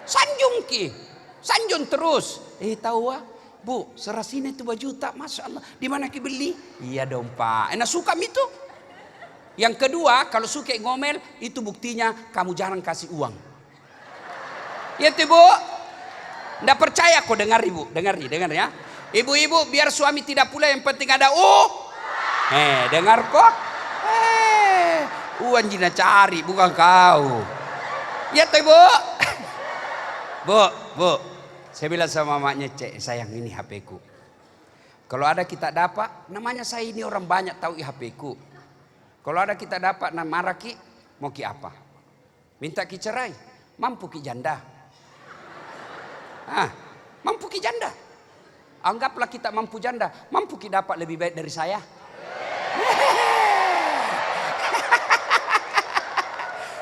Sanjung ki, sanjung terus. Tahu wah, bu, serasina itu baju tak, masya Allah. Di mana ki beli? Iya dong pak. Enak suka itu. Yang kedua, kalau suka ngomel, itu buktinya kamu jarang kasih uang. Ya tuh bu, ndak percaya kok dengar ibu, dengar ya. Ibu-ibu biar suami tidak pula, yang penting ada dengar kok. Uang jina cari bukan kau. Ya tuh ibu. Bu, saya bilang sama mamanya, Cek, sayang ini HP ku. Kalau ada kita dapat, namanya saya ini orang banyak tahu HP ku. Kalau ada kita dapat marah ki, mau ki apa? Minta ki cerai, mampu ki janda. Mampu ki janda. Anggaplah kita mampu janda, mampu ki dapat lebih baik dari saya.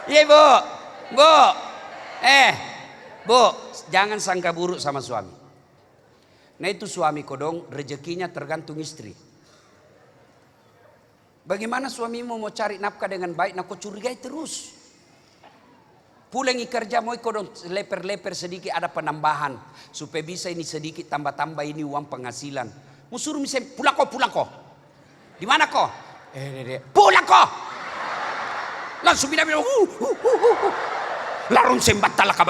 Iya bu, bu, jangan sangka buruk sama suami. Nah itu suami kodong, rezekinya tergantung istri. Bagaimana suamimu mau cari nafkah dengan baik, nak kau curigai terus. Pulangi kerja mau kodong leper-leper sedikit ada penambahan. Supaya bisa ini sedikit tambah-tambah ini uang penghasilan. Musuh misalnya pulang kok. Di mana kok? Pulang kok. Langsung bilang, larung sembatalaka.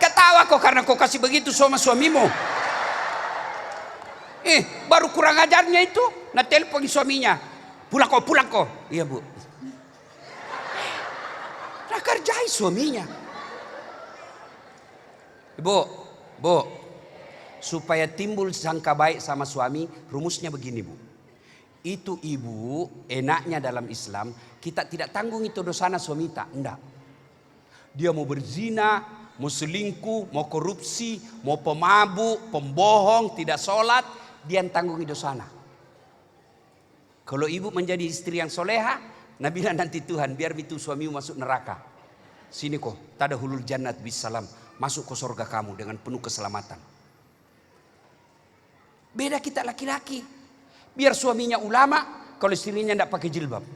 Ketawa kok karena kau kasih begitu sama suamimu. Baru kurang ajarnya itu. Nah telepon suaminya, pulang kok. Iya bu. Nah kerjai suaminya. Bu, supaya timbul sangka baik sama suami, rumusnya begini bu. Itu ibu enaknya dalam Islam, kita tidak tanggung itu dosana suami tak, enggak. Dia mau berzina, mau selingkuh, mau korupsi, mau pemabuk, pembohong, tidak sholat, dia yang tanggung itu dosana. Kalau ibu menjadi istri yang soleha, Nabi nanti Tuhan biar itu suamimu masuk neraka. Sini kok, tada hulul jannat bisalam, masuk ke surga kamu dengan penuh keselamatan. Beda kita laki-laki. Biar suaminya ulama, kalau istrinya tidak pakai jilbab.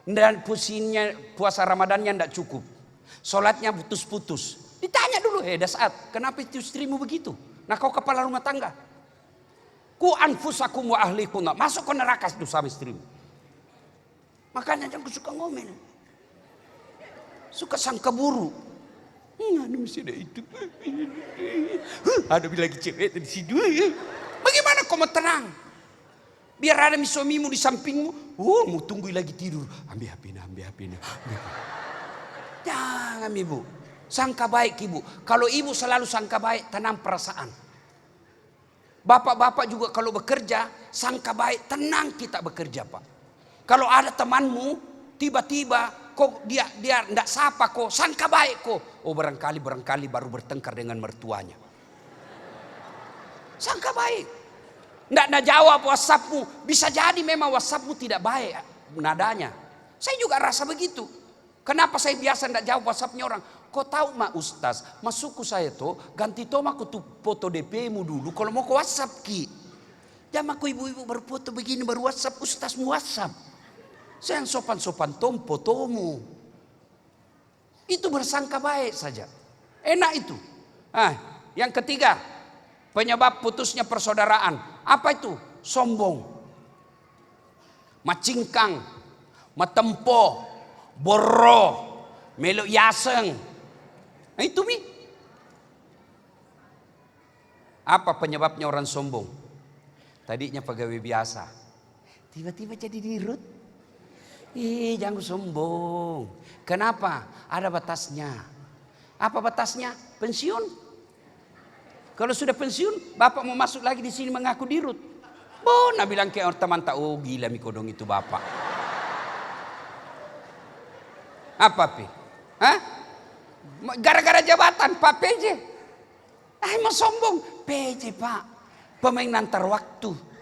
Dan puasa Ramadannya tidak cukup. Sholatnya putus-putus. Ditanya dulu, dasat, kenapa itu istrimu begitu? Nah kau kepala rumah tangga. Ku anfusakum wa ahlikum. Masuk ke neraka itu sama istrimu. Makanya jangan suka ngomel. Suka sangka buruk. Anu mesti ada itu. Ada lagi cewek di situ. Bagaimana kau mau tenang? Biar ada suamimu di sampingmu, mau tunggu lagi tidur. Ambil HP-nya. Jangan ibu, sangka baik ibu. Kalau ibu selalu sangka baik, tanam perasaan. Bapak-bapak juga kalau bekerja, sangka baik, tenang kita bekerja pak. Kalau ada temanmu, tiba-tiba kok dia tidak sapa kok, sangka baik kok. Oh barangkali baru bertengkar dengan mertuanya. Sangka baik. Nggak jawab WhatsAppmu. Bisa jadi memang WhatsAppmu tidak baik nadanya. Saya juga rasa begitu. Kenapa saya biasa tidak jawab WhatsAppnya orang? Kau tahu mak Ustaz, masukku saya tuh ganti toma aku tuh foto DP-mu dulu kalau mau ke WhatsApp ki. Jangan aku ibu-ibu berfoto begini baru WhatsApp, Ustaz mu WhatsApp. Saya yang sopan-sopan tom fotomu. Itu bersangka baik saja. Enak itu. Yang ketiga, penyebab putusnya persaudaraan. Apa itu? Sombong. Macingkang, matempo, borro, meluk yaseng. Nah, itu mi. Apa penyebabnya orang sombong? Tadinya pegawai biasa, tiba-tiba jadi dirut. Jangan sombong. Kenapa? Ada batasnya. Apa batasnya? Pensiun. Kalau sudah pensiun, bapak mau masuk lagi di sini mengaku dirut. Nah bilang ke orang teman tak, oh gila mikodong itu bapak. Apa pi? Gara-gara jabatan Pak PJ. Mau sombong. PJ Pak, pemain antar waktu.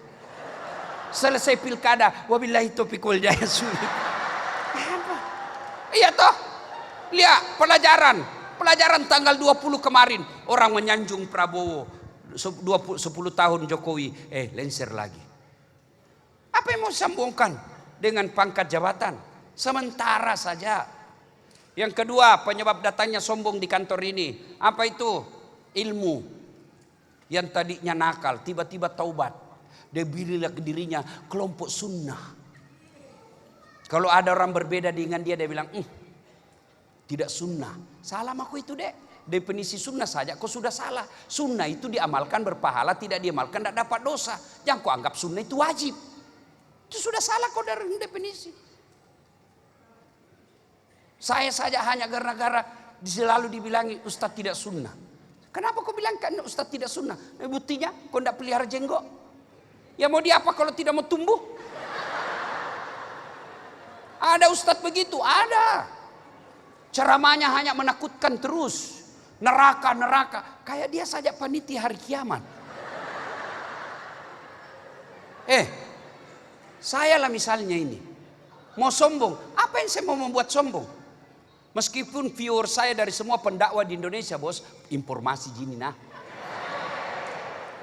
Selesai pilkada, wabillahi taufiq wal hidayah sulit. Apa? Iya toh? Lihat pelajaran tanggal 20 kemarin orang menyanjung Prabowo. 10 tahun Jokowi, lenser lagi. Apa yang mau sambungkan dengan pangkat jabatan? Sementara saja. Yang kedua, penyebab datangnya sombong di kantor ini. Apa itu? Ilmu. Yang tadinya nakal, tiba-tiba taubat. Dia bilang ke dirinya kelompok sunnah. Kalau ada orang berbeda dengan dia bilang, tidak sunnah. Salah aku itu dek. Definisi sunnah saja kau sudah salah. Sunnah itu diamalkan berpahala, tidak diamalkan tidak dapat dosa. Jangan kau anggap sunnah itu wajib. Itu sudah salah kau dari definisi. Saya saja hanya gara-gara selalu dibilangi Ustaz tidak sunnah. Kenapa kau bilang kan Ustaz tidak sunnah? Buktinya kau tidak pelihara jenggot. Ya mau diapa kalau tidak mau tumbuh? Ada Ustaz begitu, ada. Ceramahnya hanya menakutkan terus. Neraka. Kayak dia saja panitia hari kiamat. Saya lah misalnya ini. Mau sombong. Apa yang saya mau membuat sombong? Meskipun viewer saya dari semua pendakwah di Indonesia bos. Informasi gini nah.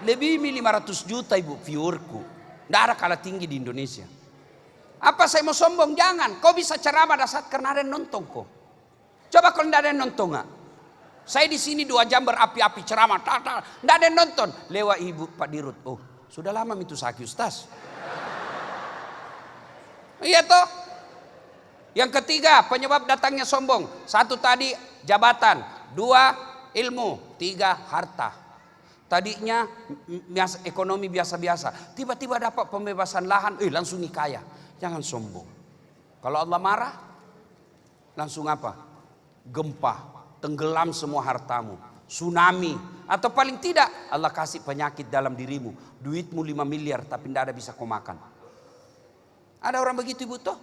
Lebih 500 juta ibu viewerku. Tidak ada kalah tinggi di Indonesia. Apa saya mau sombong? Jangan. Kau bisa ceramah saat karena ada yang nonton kok. Coba kalau tidak ada yang nonton nggak? Saya di sini 2 jam berapi-api ceramah. Tidak ada yang nonton. Lewat ibu Pak Dirut. Oh sudah lama itu sakit Ustaz. Iya toh. Yang ketiga penyebab datangnya sombong. 1 tadi jabatan. 2 ilmu. 3 harta. Tadinya ekonomi biasa-biasa. Tiba-tiba dapat pembebasan lahan. Langsung kaya. Jangan sombong. Kalau Allah marah. Langsung apa? Gempa. Tenggelam semua hartamu. Tsunami. Atau paling tidak Allah kasih penyakit dalam dirimu. Duitmu 5 miliar tapi tidak ada bisa kau makan. Ada orang begitu ibu toh.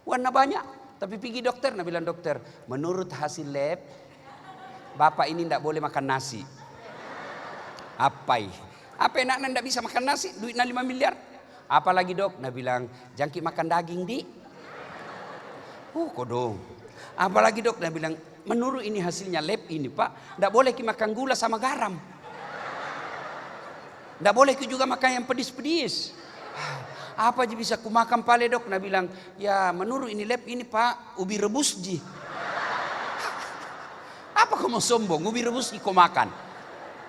Warna banyak. Tapi pergi dokter. Nah bilang dokter. Menurut hasil lab. Bapak ini tidak boleh makan nasi. Apa enaknya tidak bisa makan nasi. Duitnya 5 miliar. Apalagi dok. Nah bilang. Jangkit makan daging di. Kodong. Apalagi dok. Nah bilang. Menurut ini hasilnya lab ini pak. Tidak boleh makan gula sama garam. Tidak boleh juga makan yang pedis-pedis. Apa aja bisa ku makan pale dok? Nah bilang, ya menurut ini lab ini pak, ubi rebus ji. Apa kau mau sombong? Ubi rebus kau makan.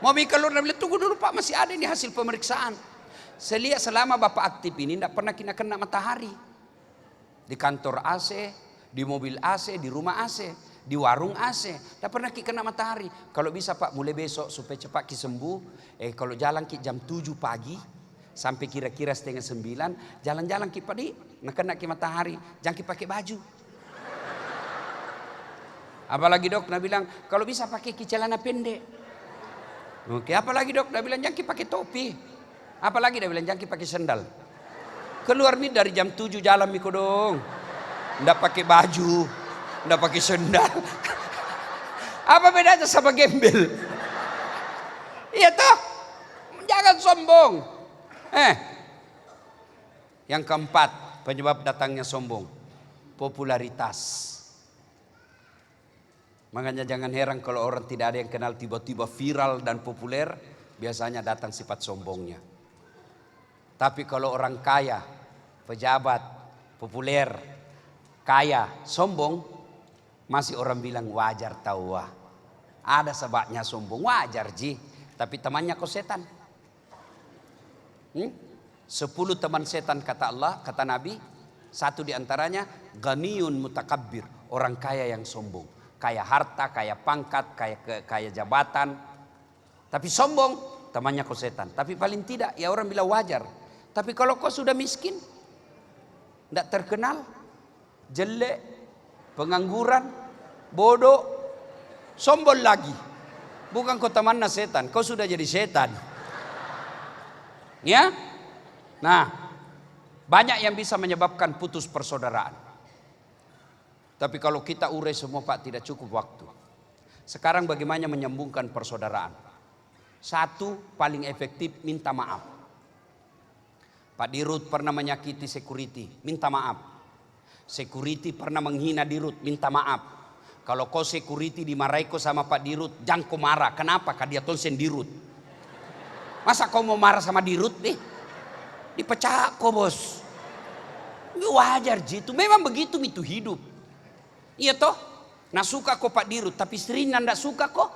Mau bikin keluar, nah bilang tunggu dulu pak, masih ada ini hasil pemeriksaan. Saya lihat selama bapak aktif ini tidak pernah kena matahari. Di kantor AC, di mobil AC, di rumah AC, di warung AC, tidak pernah kena matahari. Kalau bisa pak, mulai besok supaya cepat sembuh. Kalau jalan jam 7 pagi. Sampai kira-kira 8:30 jalan-jalan kita di kena matahari, jangan kita pakai baju. Apalagi dok nak bilang kalau bisa pakai celana pendek. Oke, apalagi dok nak bilang jangan kita pakai topi. Apalagi dia bilang jangan kita pakai sandal. Keluar dari jam 7 jalan miko dong. Ndak pakai baju, ndak pakai sandal. Apa bedanya sama gembel? Iya toh? Jangan sombong. Yang keempat penyebab datangnya sombong. Popularitas. Makanya jangan heran kalau orang tidak ada yang kenal tiba-tiba viral dan populer, biasanya datang sifat sombongnya. Tapi kalau orang kaya, pejabat, populer, kaya, sombong, masih orang bilang wajar tahu wah. Ada sebabnya sombong, wajar ji. Tapi temannya kau setan. 10 teman setan kata Allah, kata Nabi. Satu diantaranya ghaniyun mutakabbir, orang kaya yang sombong. Kaya harta, kaya pangkat, kaya jabatan. Tapi sombong, temannya kau setan. Tapi paling tidak ya orang bilang wajar. Tapi kalau kau sudah miskin, tidak terkenal, jelek, pengangguran, bodoh, sombong lagi. Bukan kau temannya setan, kau sudah jadi setan. Ya? Nah, banyak yang bisa menyebabkan putus persaudaraan. Tapi kalau kita urai semua Pak tidak cukup waktu. Sekarang bagaimana menyambungkan persaudaraan? Satu, paling efektif minta maaf. Pak Dirut pernah menyakiti security, minta maaf. Security pernah menghina Dirut, minta maaf. Kalau kau security dimarahi kau sama Pak Dirut, jangan kau marah. Kenapa? Karena dia tonsen Dirut. Masa kau mau marah sama Dirut nih? Dipecah kau bos. Wajar gitu, memang begitu itu hidup. Iya toh, nah suka kok Pak Dirut, tapi istrinya ndak suka kok,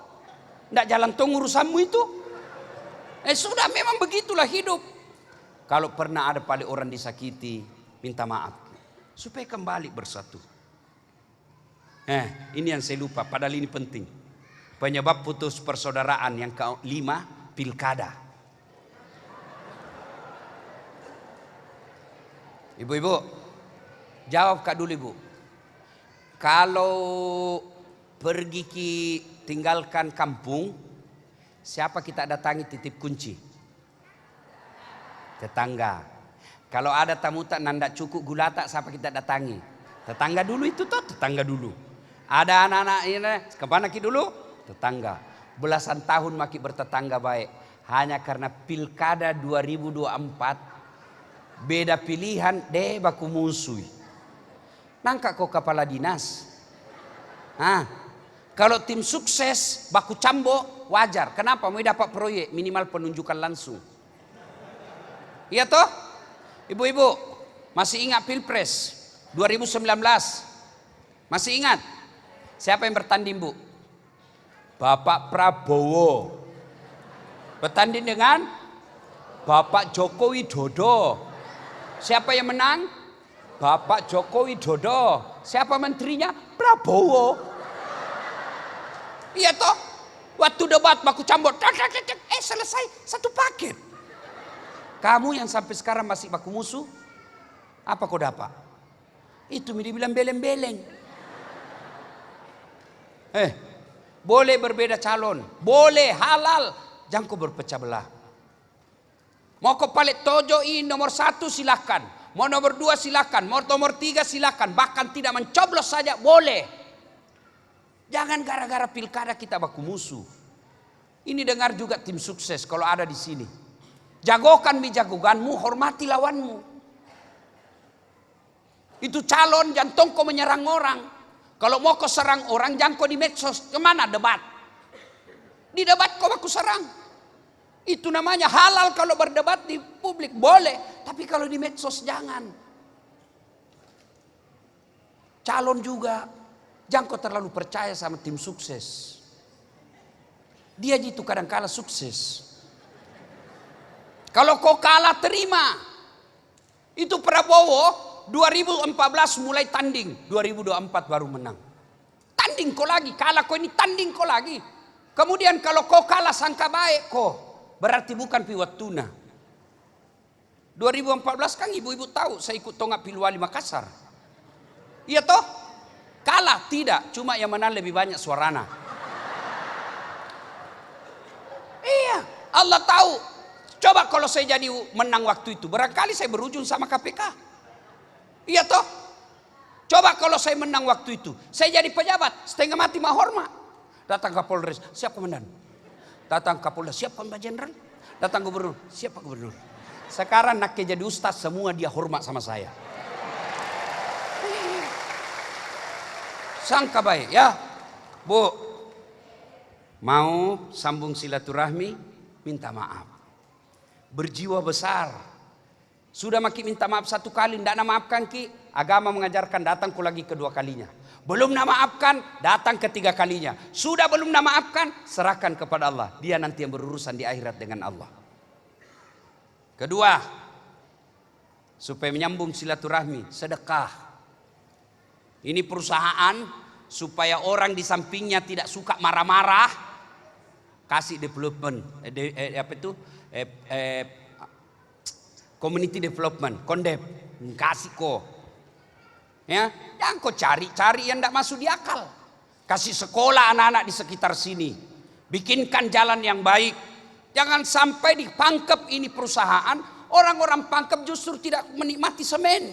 ndak jalan tong urusanmu itu. Sudah memang begitulah hidup. Kalau pernah ada paling orang disakiti, minta maaf supaya kembali bersatu. Ini yang saya lupa, padahal ini penting. Penyebab putus persaudaraan yang kelima, pilkada. Ibu-ibu, jawab Kak dulu Ibu. Kalau pergi tinggalkan kampung, siapa kita datangi titip kunci? Tetangga. Kalau ada tamu tak nanda cukup gula tak, siapa kita datangi? Tetangga dulu itu toh, tetangga dulu. Ada anak-anak ini, kemana ki dulu? Tetangga. Belasan tahun maki bertetangga baik. Hanya karena pilkada 2024, beda pilihan deh baku musuh. Nangka kau kepala dinas. Kalau tim sukses baku cambo wajar. Kenapa? Mau dapat proyek minimal penunjukan langsung. Iya toh? Ibu-ibu masih ingat Pilpres 2019? Masih ingat? Siapa yang bertanding Bu? Bapak Prabowo. Bertanding dengan Bapak Joko Widodo. Siapa yang menang? Bapak Joko Widodo. Siapa menterinya? Prabowo. Iya toh? Waktu debat baku cambot, selesai satu paket. Kamu yang sampai sekarang masih baku musuh, apa kau dapat? Itu dibilang beleng-beleng. Boleh berbeda calon, boleh halal, jangan kau berpecah belah. Mau kau palet tojoi nomor 1 silakan. Mau nomor 2 silakan, mau nomor 3 silakan, bahkan tidak mencoblos saja boleh. Jangan gara-gara pilkada kita baku musuh. Ini dengar juga tim sukses kalau ada di sini. Jagokan jagoanmu, hormati lawanmu. Itu calon jantung kau menyerang orang. Kalau mau kau serang orang jangan kau di medsos. Kemana debat? Di debat kau baku serang. Itu namanya halal kalau berdebat di publik boleh, tapi kalau di medsos jangan. Calon juga, jangan kau terlalu percaya sama tim sukses. Dia itu kadang-kala sukses. Kalau kau kalah terima. Itu Prabowo 2014 mulai tanding, 2024 baru menang. Tanding kau lagi, kalah kau ini tanding kau lagi. Kemudian kalau kau kalah sangka baik kau. Berarti bukan piwatuna. 2014 kan ibu-ibu tahu saya ikut tonggak Pilwali Makassar. Iya toh? Kalah tidak, cuma yang menang lebih banyak suarana. Iya, Allah tahu. Coba kalau saya jadi menang waktu itu, barangkali saya berujung sama KPK. Iya toh? Coba kalau saya menang waktu itu, saya jadi pejabat, setengah mati mah hormat. Datang Kapolres, siap komandan. Datang Kapolda, siap Pak Jenderal. Datang gubernur, siap Pak Gubernur. Sekarang nak jadi ustaz semua dia hormat sama saya. Sangka baik ya. Bu, mau sambung silaturahmi, minta maaf. Berjiwa besar. Sudah maki minta maaf satu kali, tidak nak maafkan ki. Agama mengajarkan datang ku lagi kedua kalinya. Belum nak maafkan, datang ketiga kalinya. Sudah belum nak maafkan, serahkan kepada Allah. Dia nanti yang berurusan di akhirat dengan Allah. Kedua, supaya menyambung silaturahmi, sedekah. Ini perusahaan supaya orang di sampingnya tidak suka marah-marah, kasih development, community development, kondep, kasih kok. Ya, yang kau cari yang tidak masuk di akal. Kasih sekolah anak-anak di sekitar sini, bikinkan jalan yang baik. Jangan sampai di Pangkep ini perusahaan, orang-orang Pangkep justru tidak menikmati semen.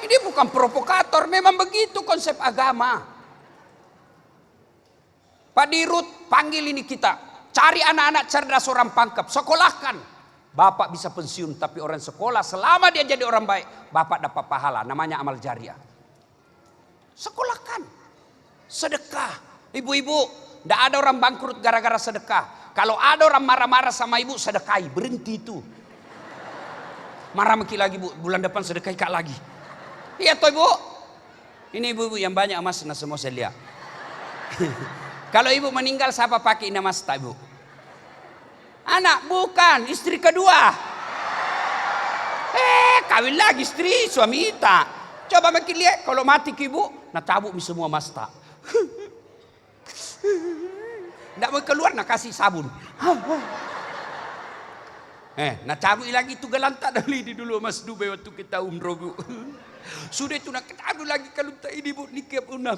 Ini bukan provokator, memang begitu konsep agama. Pak Dirut panggil ini kita, cari anak-anak cerdas orang Pangkep, sekolahkan. Bapak bisa pensiun, tapi orang sekolah selama dia jadi orang baik, bapak dapat pahala, namanya amal jariah. Sekolahkan, sedekah. Ibu-ibu, tidak ada orang bangkrut gara-gara sedekah. Kalau ada orang marah-marah sama ibu, sedekahi, berhenti itu. Marah maki lagi bu, bulan depan sedekahi kak lagi. Iya toh ibu. Ini ibu-ibu yang banyak emas, nah semua saya lihat. Kalau ibu meninggal, siapa pakai ini emas tak ibu? Anak bukan, istri kedua. Kawin lagi istri, suami tak. Coba makin lihat, kalau mati ke ibu, nak cabut semua emas tak. Tidak mau keluar, nak kasih sabun. Nak cabut lagi itu gelantak dari dulu Mas Dubai waktu kita umroh bu. Sudah itu nak cabut lagi kalau tak ini bu nikah pernah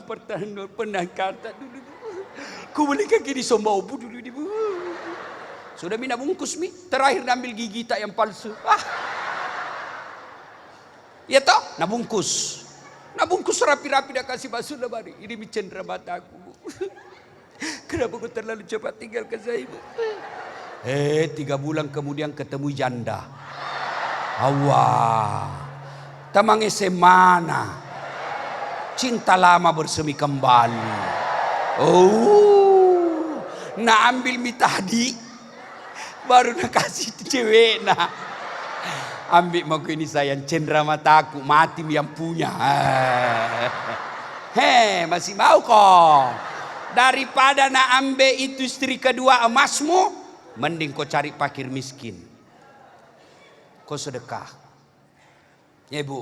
pernah kata dulu. Kau boleh kaki di sombau bu dulu ini bu. Sudah mina bungkus mi, terakhir ambil gigi tak yang palsu. Ya toh, nabungkus rapi-rapi dah kasih basuh lemari. Ini mi cendera mataku bu. Kenapa kau terlalu cepat tinggalkan saya bu? 3 bulan kemudian ketemu janda. Allah, tamang semana, cinta lama bersemi kembali. Oh, nak ambil mi tadi. Baru nak kasih cewek nak. Ambil mau ini sayang cendera mataku, mati yang punya. Masih mau kok. Daripada nak ambil itu istri kedua emasmu, mending kau cari fakir miskin. Kau sedekah. Ya ibu,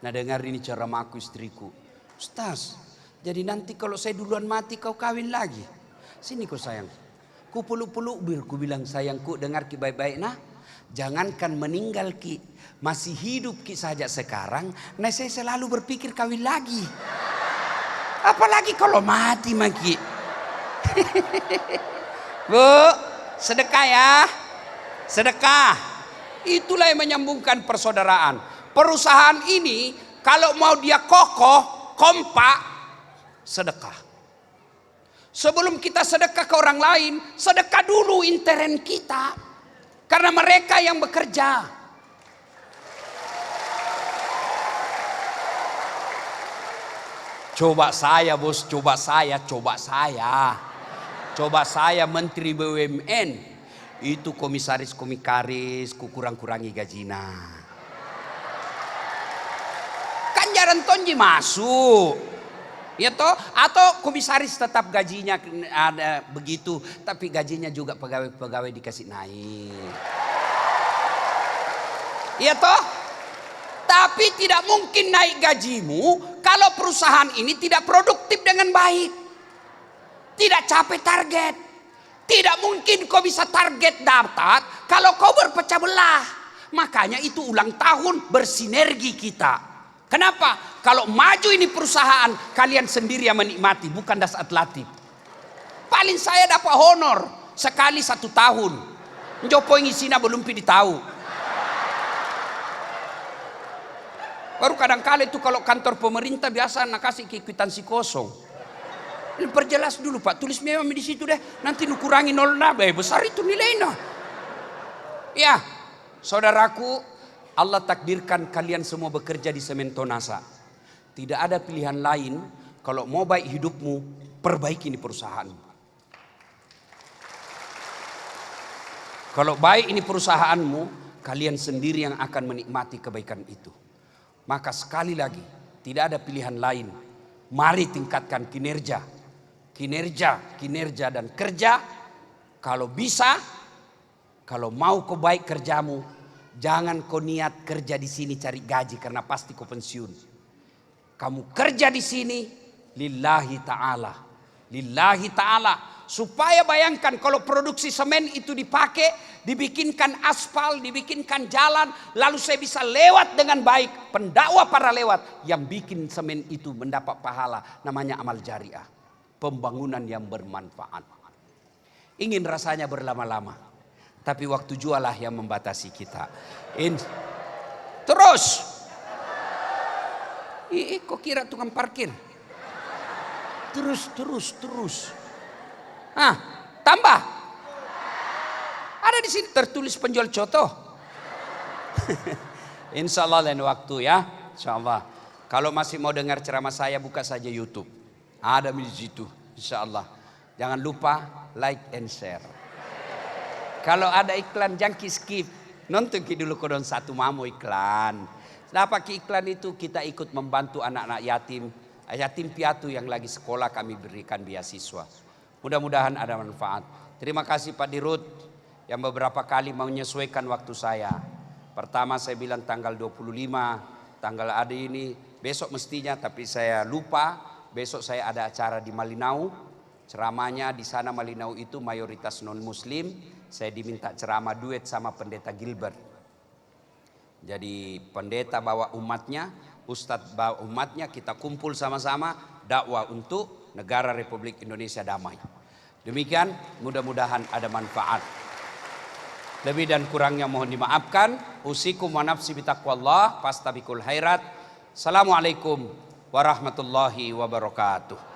nah dengar ini cara aku istriku. Ustaz, jadi nanti kalau saya duluan mati kau kawin lagi. Sini kau sayang. Ku peluk-peluk ku bilang sayangku, dengar ki baik-baik nah. Jangankan meninggal ki, masih hidup ki saja sekarang, nah saya selalu berpikir kawin lagi. Apalagi kalau mati maki. Bu, sedekah ya. Sedekah. Itulah yang menyambungkan persaudaraan. Perusahaan ini kalau mau dia kokoh, kompak, sedekah. Sebelum kita sedekah ke orang lain, sedekah dulu intern kita. Karena mereka yang bekerja. Coba saya bos, coba saya. Coba saya menteri BUMN. Itu komisaris, ku kurang-kurangi gajina. Kan jarang tonji masuk. Ya toh, atau komisaris tetap gajinya ada begitu, tapi gajinya juga pegawai-pegawai dikasih naik. Ya toh, tapi tidak mungkin naik gajimu kalau perusahaan ini tidak produktif dengan baik, tidak capai target. Tidak mungkin kau bisa target dapat kalau kau berpecah belah. Makanya itu ulang tahun bersinergi kita. Kenapa? Kalau maju ini perusahaan, kalian sendiri yang menikmati, bukan das atlatif. Paling saya dapat honor sekali 1 tahun. Jopo ngisina belum pilih tahu. Baru kadang-kala itu kalau kantor pemerintah biasa nak kasih kwitansi kosong. Perjelas dulu Pak, tulis memang di situ deh. Nanti nukurangi 0 besar itu nilainya. Ya, saudaraku. Allah takdirkan kalian semua bekerja di Semen Tonasa. Tidak ada pilihan lain kalau mau baik hidupmu, perbaiki ini perusahaan. Kalau baik ini perusahaanmu, kalian sendiri yang akan menikmati kebaikan itu. Maka sekali lagi, tidak ada pilihan lain. Mari tingkatkan kinerja. Kinerja dan kerja. Kalau bisa, kalau mau kau baik kerjamu, jangan kau niat kerja di sini cari gaji karena pasti kau pensiun. Kamu kerja di sini lillahi ta'ala. Lillahi ta'ala. Supaya bayangkan kalau produksi semen itu dipakai, dibikinkan aspal, dibikinkan jalan, lalu saya bisa lewat dengan baik. Pendakwa para lewat yang bikin semen itu mendapat pahala, namanya amal jariah. Pembangunan yang bermanfaat. Ingin rasanya berlama-lama, tapi waktu jualah yang membatasi kita. Terus. Kok kira tukang parkir? Terus. Tambah. Ada di sini tertulis penjual coto. Insya Allah lain waktu ya. Insya Allah. Kalau masih mau dengar ceramah saya, buka saja YouTube. Ada di situ. Insya Allah. Jangan lupa like and share. Kalau ada iklan jangan skip. Nonton dulu kodon satu mamu iklan. Dapat iklan itu kita ikut membantu anak-anak yatim piatu yang lagi sekolah kami berikan beasiswa. Mudah-mudahan ada manfaat. Terima kasih Pak Dirut yang beberapa kali menyesuaikan waktu saya. Pertama saya bilang tanggal 25, tanggal ada ini, besok mestinya tapi saya lupa. Besok saya ada acara di Malinau. Ceramahnya di sana Malinau itu mayoritas non muslim. Saya diminta ceramah duet sama pendeta Gilbert. Jadi pendeta bawa umatnya, ustadz bawa umatnya, kita kumpul sama-sama dakwah untuk negara Republik Indonesia damai. Demikian, mudah-mudahan ada manfaat. Lebih dan kurangnya mohon dimaafkan. Usikum wa nafsi bitaqwallah, fastabiqul khairat. Assalamualaikum warahmatullahi wabarakatuh.